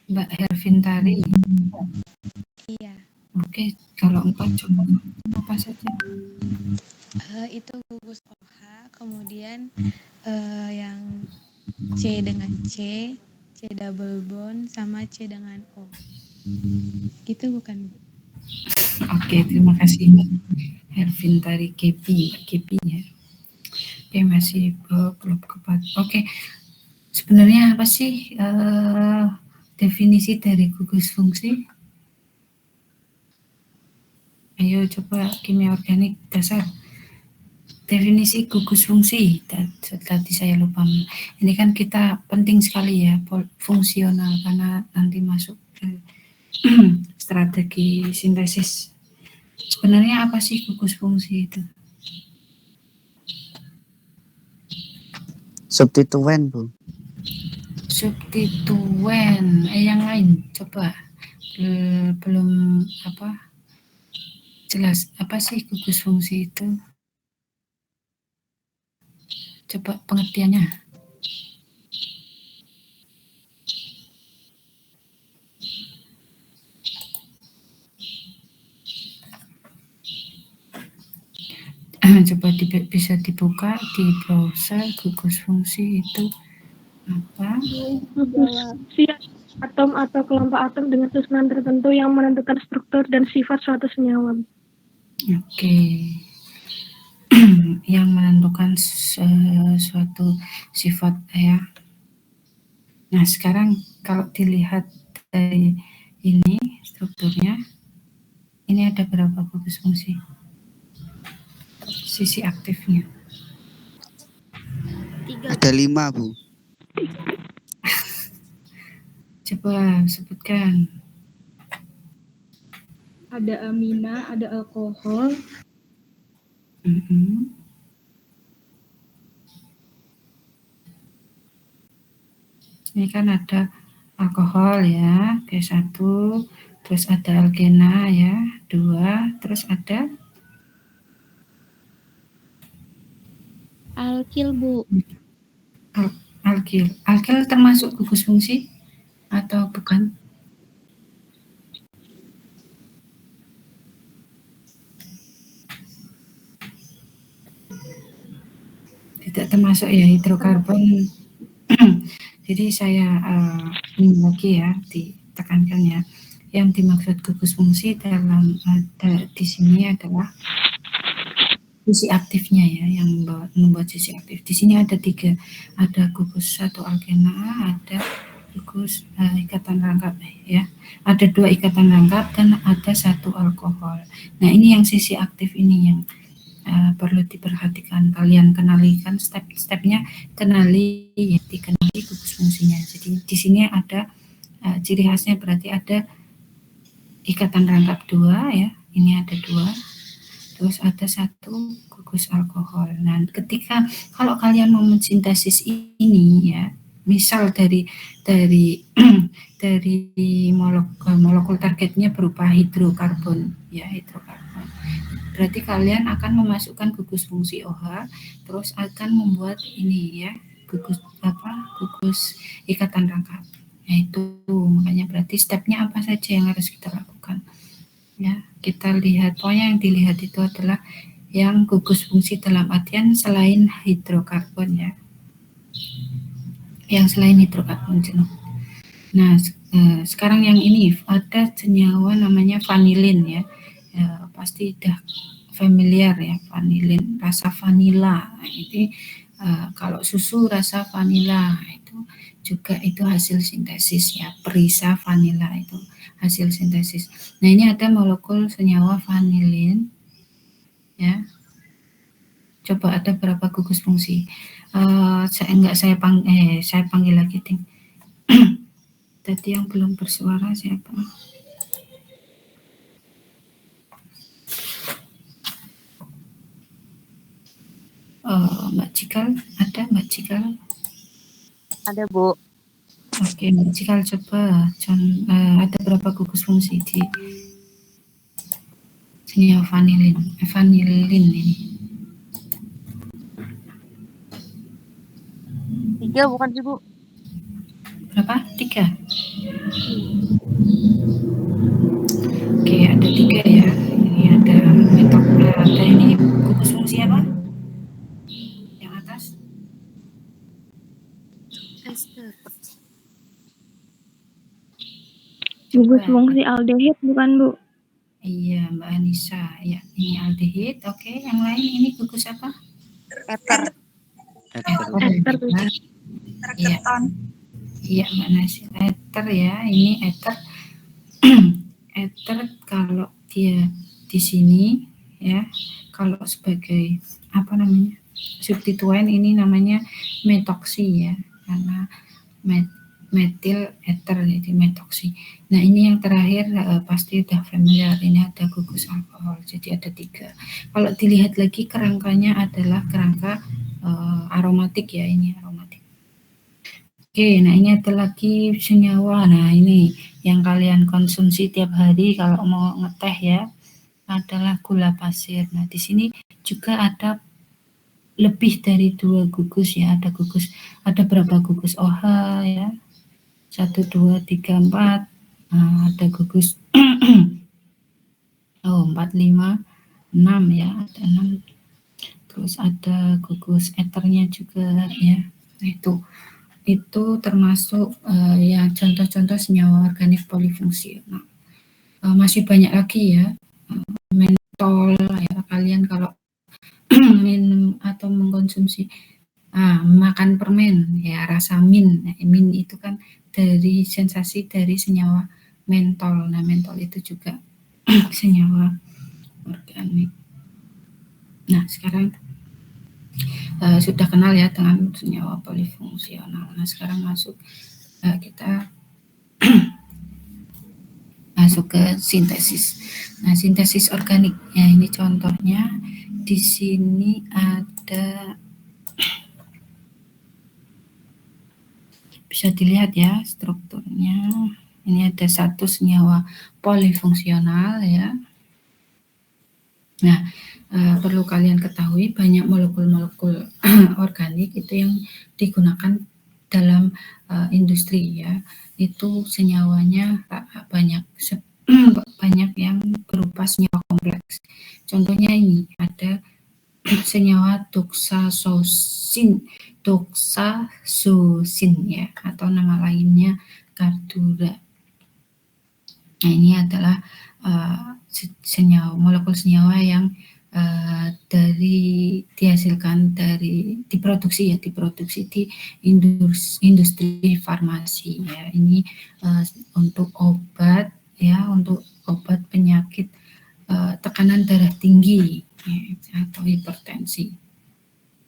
Mbak Hervintari. Iya. Oke, kalau 4 coba apa saja? Itu gugus OH, kemudian yang C dengan C double bond, sama C dengan O. Gitu bukan, Bu? Oke, terima kasih Mbak Hervintari Kepi ya. Oke, masih belum tepat. Oke, sebenarnya apa sih definisi dari gugus fungsi? Ayo coba kimia organik dasar. Definisi gugus fungsi. Tadi saya lupa. Ini kan kita penting sekali ya, fungsional, karena nanti masuk ke strategi sintesis. Sebenarnya apa sih gugus fungsi itu? Substituen, Bu. Substituen. Yang lain coba. Belum apa jelas apa sih gugus fungsi itu? Coba pengertiannya. Coba bisa dibuka di browser gugus fungsi itu apa? Atom atau kelompok atom dengan susunan tertentu yang menentukan struktur dan sifat suatu senyawa. Oke. Yang menentukan suatu sifat ya. Nah, sekarang kalau dilihat dari ini strukturnya, ini ada berapa gugus fungsi? Sisi aktifnya. Ada 5, Bu. Coba sebutkan. Ada amina, ada alkohol. Ini kan ada alkohol ya, P1, terus ada alkena ya, 2, terus ada Alkil, Bu. alkil. Alkil termasuk gugus fungsi atau bukan? Tidak termasuk ya, hidrokarbon. Jadi saya ini lagi ya ditekankan ya, yang dimaksud gugus fungsi dalam di sini adalah sisi aktifnya ya, yang membuat sisi aktif. Di sini ada 3, ada gugus 1 alkena, ada gugus ikatan rangkap ya, ada 2 ikatan rangkap dan ada 1 alkohol. Nah ini yang sisi aktif ini yang perlu diperhatikan. Kalian kenalikan step-stepnya, kenali ya, dikenali gugus fungsinya. Jadi di sini ada ciri khasnya, berarti ada ikatan rangkap 2 ya, ini ada 2, terus ada 1 gugus alkohol. Nah ketika kalau kalian mau mensintesis ini ya, misal dari molekul targetnya berupa hidrokarbon ya, hidrokarbon, berarti kalian akan memasukkan gugus fungsi OH, terus akan membuat ini ya, gugus ikatan rangkap. Nah itu makanya berarti stepnya apa saja yang harus kita lakukan ya. Kita lihat, pokoknya yang dilihat itu adalah yang gugus fungsi dalam artian selain hidrokarbon ya, yang selain hidrokarbon jenuh. Nah sekarang yang ini ada senyawa namanya vanilin ya, pasti udah familiar ya, vanilin, rasa vanila. Nah, ini kalau susu rasa vanila itu juga itu hasil sintesis ya, perisa vanila itu hasil sintesis. Nah ini ada molekul senyawa vanilin ya. Coba ada berapa gugus fungsi? Saya panggil lagi ting. Tadi yang belum bersuara siapa? Mbak Cikal, ada Mbak Cikal? Ada, Bu. Oke, Mbak Cikal coba ada berapa gugus fungsi di senyawa vanilin ini? 3 bukan sih, Bu? Berapa? 3? Oke, ada 3 ya. Ini ada ada ini gugus fungsi apa? Yang atas? Ester. Coba. Gugus fungsi aldehid bukan, Bu? Iya, Mbak Anissa. Ya, ini aldehid. Oke, yang lain ini gugus apa? Eter. Ester. Iya. Iya, Mbak Nasir. Eter ya, ini eter. Eter kalau dia di sini ya, kalau sebagai apa namanya, substituen ini namanya metoksi ya, karena metil eter jadi metoksi. Nah ini yang terakhir pasti udah familiar, ini ada gugus alkohol, jadi ada 3. Kalau dilihat lagi kerangkanya adalah kerangka aromatik ya, ini aromatik. Oke, nah ini ada lagi senyawa. Nah ini yang kalian konsumsi tiap hari kalau mau ngeteh ya, adalah gula pasir. Nah di sini juga ada lebih dari 2 gugus ya, ada berapa gugus OH ya, 1, 2, 3, 4. Nah, ada gugus 4, 5, 6 ya, ada 6. Terus ada gugus eternya juga ya. Nah, itu termasuk ya contoh-contoh senyawa organik polifungsional. Masih banyak lagi ya, mentol ya, kalian kalau minum atau mengkonsumsi makan permen ya, rasa mint. Nah, mint itu kan dari sensasi dari senyawa mentol. Nah, mentol itu juga senyawa organik. Nah, sekarang sudah kenal ya dengan senyawa polifungsional. Nah, sekarang kita masuk ke sintesis. Nah, sintesis organik. Ya, ini contohnya di sini ada, bisa dilihat ya strukturnya. Ini ada satu senyawa polifungsional ya. Nah, perlu kalian ketahui banyak molekul-molekul organik itu yang digunakan dalam industri ya. Itu senyawanya banyak yang berupa senyawa kompleks. Contohnya ini ada senyawa doxazosin ya, atau nama lainnya Cardura. Nah, ini adalah molekul senyawa yang diproduksi di industri farmasi ya. Ini untuk obat ya, untuk obat penyakit tekanan darah tinggi ya, atau hipertensi.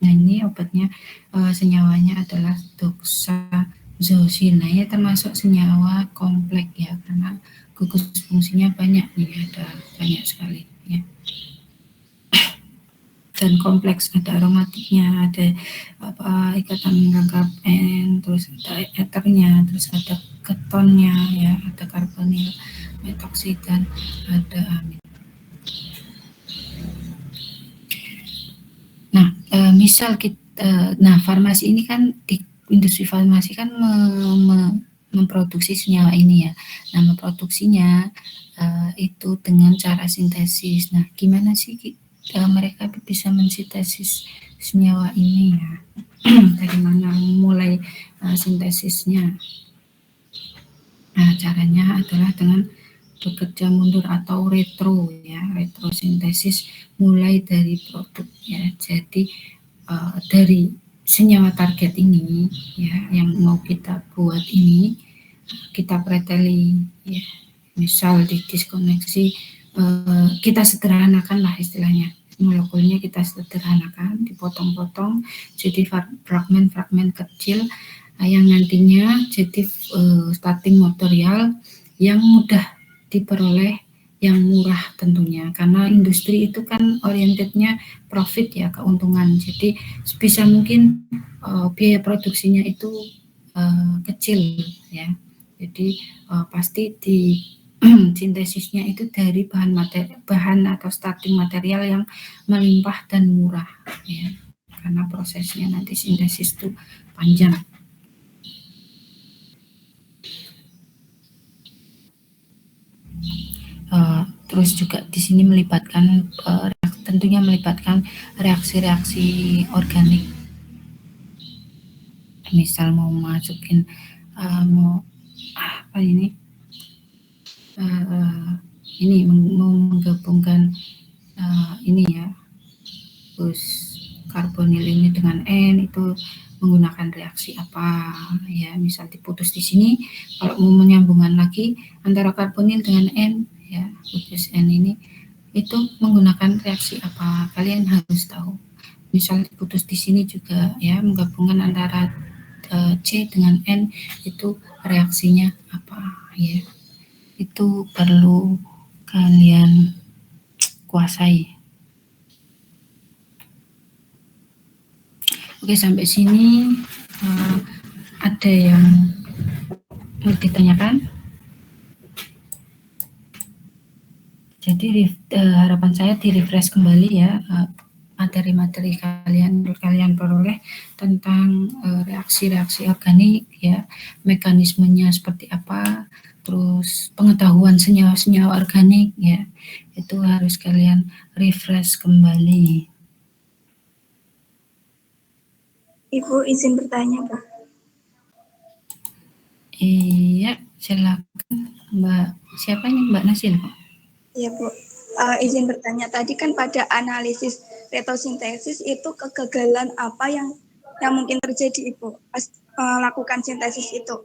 Nah, ini obatnya senyawanya adalah doxazosin. Nah, ini termasuk senyawa kompleks ya, karena gugus fungsinya banyak nih, ada banyak sekali ya. Dan kompleks, ada aromatiknya, ada ikatan rangkap N, terus ada eternya, terus ada ketonnya ya, ada karbonil, metoksid, dan ada amin. Nah, misal kita, farmasi ini kan, di industri farmasi kan memproduksi senyawa ini ya. Nah, memproduksinya itu dengan cara sintesis. Nah, gimana sih mereka bisa mensintesis senyawa ini ya? Dari mana mulai sintesisnya? Nah, caranya adalah dengan bekerja mundur atau retrosintesis mulai dari produk ya. Jadi dari senyawa target ini ya, yang mau kita buat ini, kita preteli ya. Misal di diskoneksi, kita sederhanakan lah istilahnya, molekulnya kita sederhanakan, dipotong-potong jadi fragmen-fragmen kecil yang nantinya jadi starting material yang mudah diperoleh, yang murah tentunya, karena industri itu kan orientednya profit ya, keuntungan. Jadi sebisa mungkin biaya produksinya itu kecil ya. Jadi pasti di sintesisnya itu dari bahan atau starting material yang melimpah dan murah ya, karena prosesnya nanti sintesis itu panjang. Terus juga di sini melibatkan tentunya melibatkan reaksi-reaksi organik. Misal mau masukin mau menggabungkan ini ya, terus karbonil ini dengan N, itu menggunakan reaksi apa ya. Misal diputus di sini, kalau mau menyambungkan lagi antara karbonil dengan N ya, putus N ini, itu menggunakan reaksi apa, kalian harus tahu. Misal diputus di sini juga ya, menggabungkan antara C dengan N, itu reaksinya apa ya, itu perlu kalian kuasai. Oke, sampai sini Ada yang mau ditanyakan? Jadi harapan saya di-refresh kembali ya materi-materi kalian peroleh tentang reaksi-reaksi organik ya, mekanismenya seperti apa, terus pengetahuan senyawa-senyawa organik ya, itu harus kalian refresh kembali. Ibu izin bertanya, Bu. Iya, silakan Mbak. Siapa nih, Mbak Nasil? Iya, Bu. Izin bertanya, tadi kan pada analisis retrosintesis itu kegagalan apa yang mungkin terjadi, Ibu, pas melakukan sintesis itu?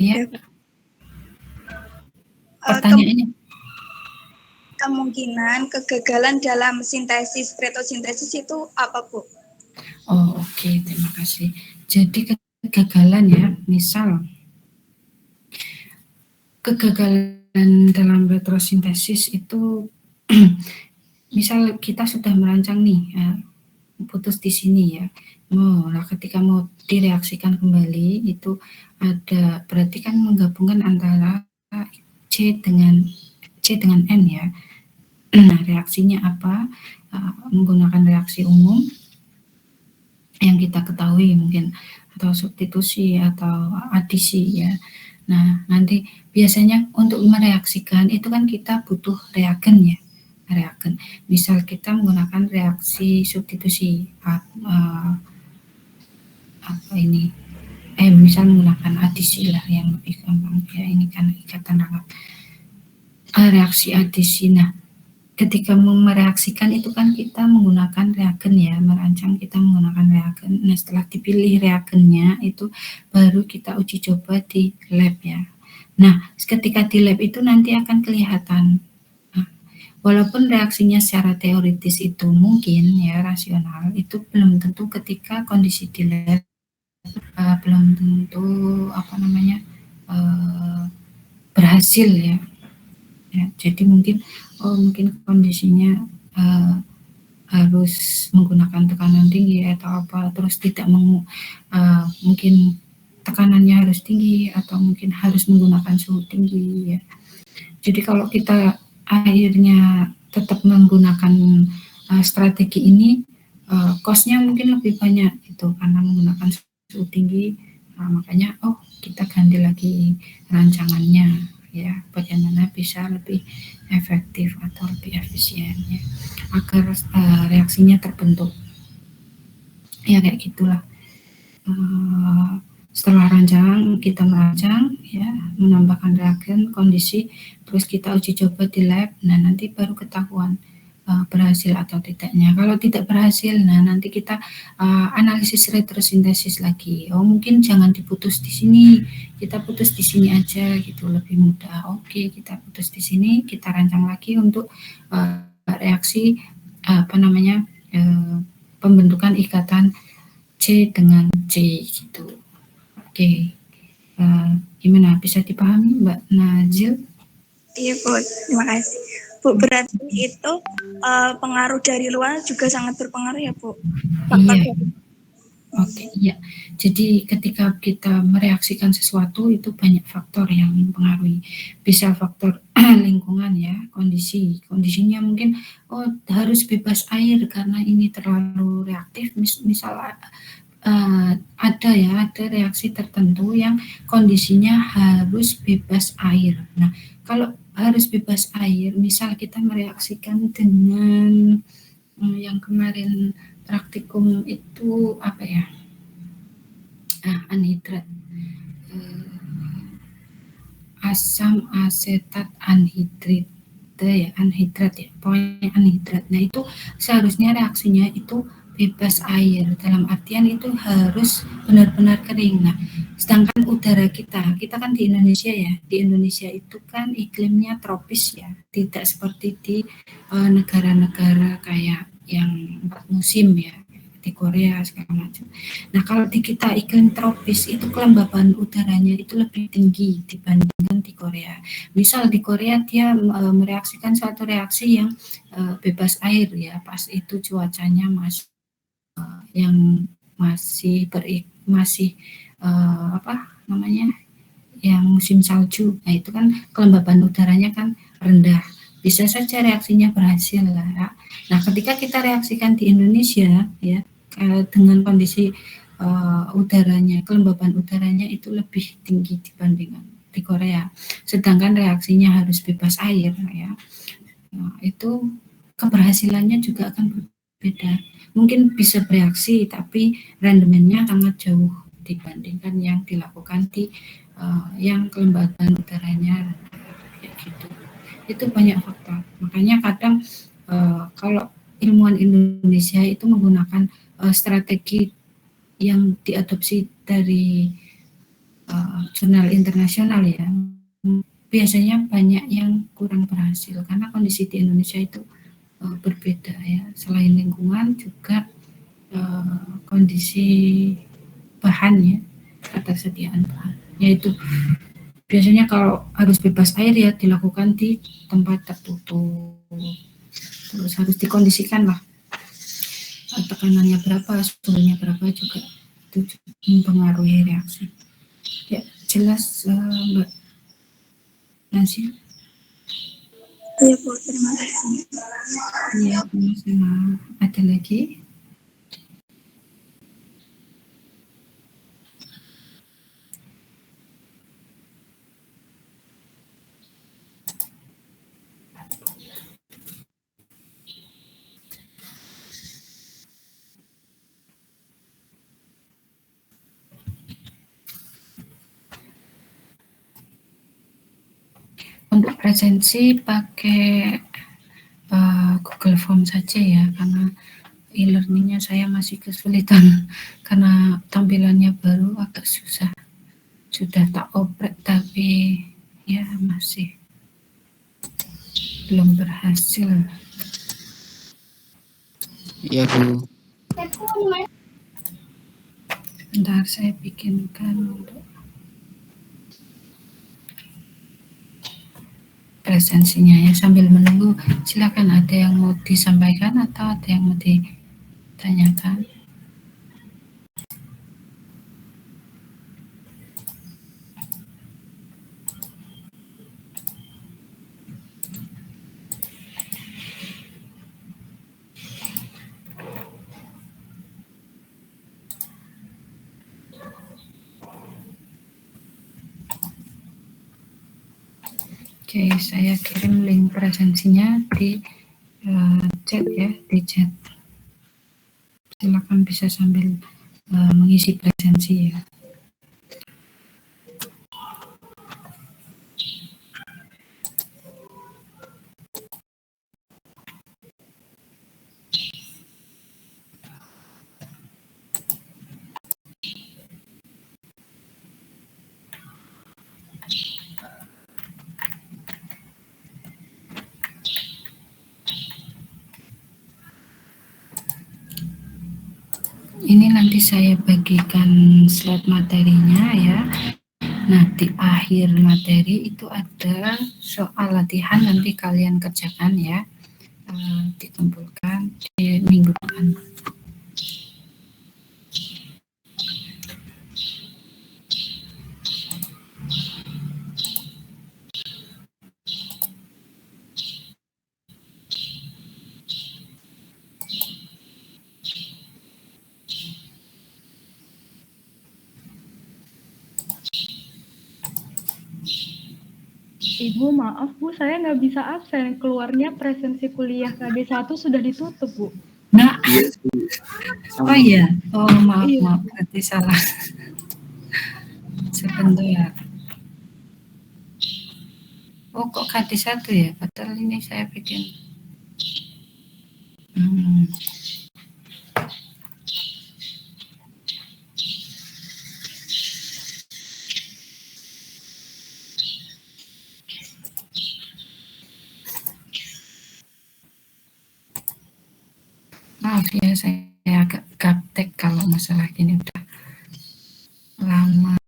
Iya. Pertanyaannya? Kemungkinan kegagalan dalam sintesis retrosintesis itu apa, Bu? Oh, oke, terima kasih. Jadi kegagalan ya, misal kegagalan dalam retrosintesis itu misal kita sudah merancang nih ya, putus di sini ya. Nah ketika mau direaksikan kembali itu ada berarti kan menggabungkan antara C dengan N ya. Nah, reaksinya apa? Menggunakan reaksi umum yang kita ketahui mungkin atau substitusi atau adisi ya. Nah, nanti biasanya untuk mereaksikan itu kan kita butuh reagen ya. Reagen. Misal kita menggunakan reaksi substitusi misal menggunakan adisi lah yang lebih gampang ya, ini kan ikatan rangkap. Reaksi adisi. Nah, ketika mereaksikan itu kan kita menggunakan reagen ya, merancang kita menggunakan reagen. Nah, setelah dipilih reagennya itu baru kita uji coba di lab ya. Nah, ketika di lab itu nanti akan kelihatan. Nah, walaupun reaksinya secara teoritis itu mungkin ya rasional, itu belum tentu ketika kondisi di lab belum tentu berhasil ya. Jadi mungkin kondisinya harus menggunakan tekanan tinggi atau apa, terus tidak mungkin tekanannya harus tinggi atau mungkin harus menggunakan suhu tinggi ya. Jadi kalau kita akhirnya tetap menggunakan strategi ini, cost-nya mungkin lebih banyak itu karena menggunakan suhu tinggi. Makanya kita ganti lagi rancangannya ya, bagaimana bisa lebih efektif atau lebih efisien ya, agar reaksinya terbentuk ya, kayak gitulah. Setelah kita merancang ya, menambahkan reagen, kondisi, terus kita uji coba di lab. Nah, nanti baru ketahuan berhasil atau tidaknya. Kalau tidak berhasil, nah nanti kita analisis retrosintesis lagi. Mungkin jangan diputus di sini, kita putus di sini aja gitu, lebih mudah. Oke, kita putus di sini, kita rancang lagi untuk reaksi pembentukan ikatan C dengan C gitu. Oke, gimana, bisa dipahami Mbak Nazil? Iya, Bu, terima kasih. Bu, berarti itu pengaruh dari luar juga sangat berpengaruh ya, Bu? Iya. Oke, iya. Jadi ketika kita mereaksikan sesuatu itu banyak faktor yang mempengaruhi. Bisa faktor lingkungan ya, kondisinya mungkin harus bebas air karena ini terlalu reaktif. Misal ada reaksi tertentu yang kondisinya harus bebas air. Nah, kalau harus bebas air, misal kita mereaksikan dengan yang kemarin praktikum itu anhidrat, asam asetat anhidrat ya, pokoknya anhidrat. Nah, itu seharusnya reaksinya itu bebas air, dalam artian itu harus benar-benar kering. Nah, sedangkan udara kita kan di Indonesia ya, di Indonesia itu kan iklimnya tropis ya, tidak seperti di negara-negara kayak yang 4 musim ya, di Korea segala macam. Nah, kalau di kita iklim tropis itu kelembaban udaranya itu lebih tinggi dibandingkan di Korea. Misal di Korea dia mereaksikan suatu reaksi yang bebas air ya, pas itu cuacanya masih yang masih apa namanya, yang musim salju. Nah, itu kan kelembaban udaranya kan rendah. Bisa saja reaksinya berhasil lah. Ya. Nah, ketika kita reaksikan di Indonesia ya dengan kondisi udaranya, kelembaban udaranya itu lebih tinggi dibandingkan di Korea. Sedangkan reaksinya harus bebas air ya. Nah, itu keberhasilannya juga akan berbeda. Mungkin bisa bereaksi tapi rendemennya sangat jauh dibandingkan yang dilakukan di yang kelembaban udaranya kayak gitu. Itu banyak faktor. Makanya kadang kalau ilmuwan Indonesia itu menggunakan strategi yang diadopsi dari jurnal internasional ya, biasanya banyak yang kurang berhasil karena kondisi di Indonesia itu berbeda ya. Selain lingkungan juga kondisi bahan ya, ketersediaan bahan. Yaitu biasanya kalau harus bebas air ya dilakukan di tempat tertutup. Terus harus dikondisikan lah. Tekanannya berapa, suhunya berapa juga itu mempengaruhi reaksi. Ya, jelas Mbak Nancy? Iya Bu, terima kasih. Iya, sama. Ada lagi? Untuk presensi pakai Google Form saja ya, karena e-learningnya saya masih kesulitan karena tampilannya baru agak susah. Sudah tak oprek tapi ya masih belum berhasil. Iya Bu. Bentar saya bikinkan untuk presensinya ya. Sambil menunggu silakan, ada yang mau disampaikan atau ada yang mau ditanyakan. Oke, saya kirim link presensinya di chat ya, di chat. Silakan bisa sambil mengisi presensi ya. Ini nanti saya bagikan slide materinya ya. Nah, di akhir materi itu ada soal latihan, nanti kalian kerjakan ya, dikumpulkan di minggu depan. Ibu, maaf Bu, saya nggak bisa absen. Keluarnya presensi kuliah KD1 sudah ditutup, Bu. Nah, oh iya, oh maaf, Iya. maaf, berarti salah. Sebentar. Oh, kok KD1 ya? Padahal ini saya bikin. Maaf ya, saya agak gaptek kalau masalah gini udah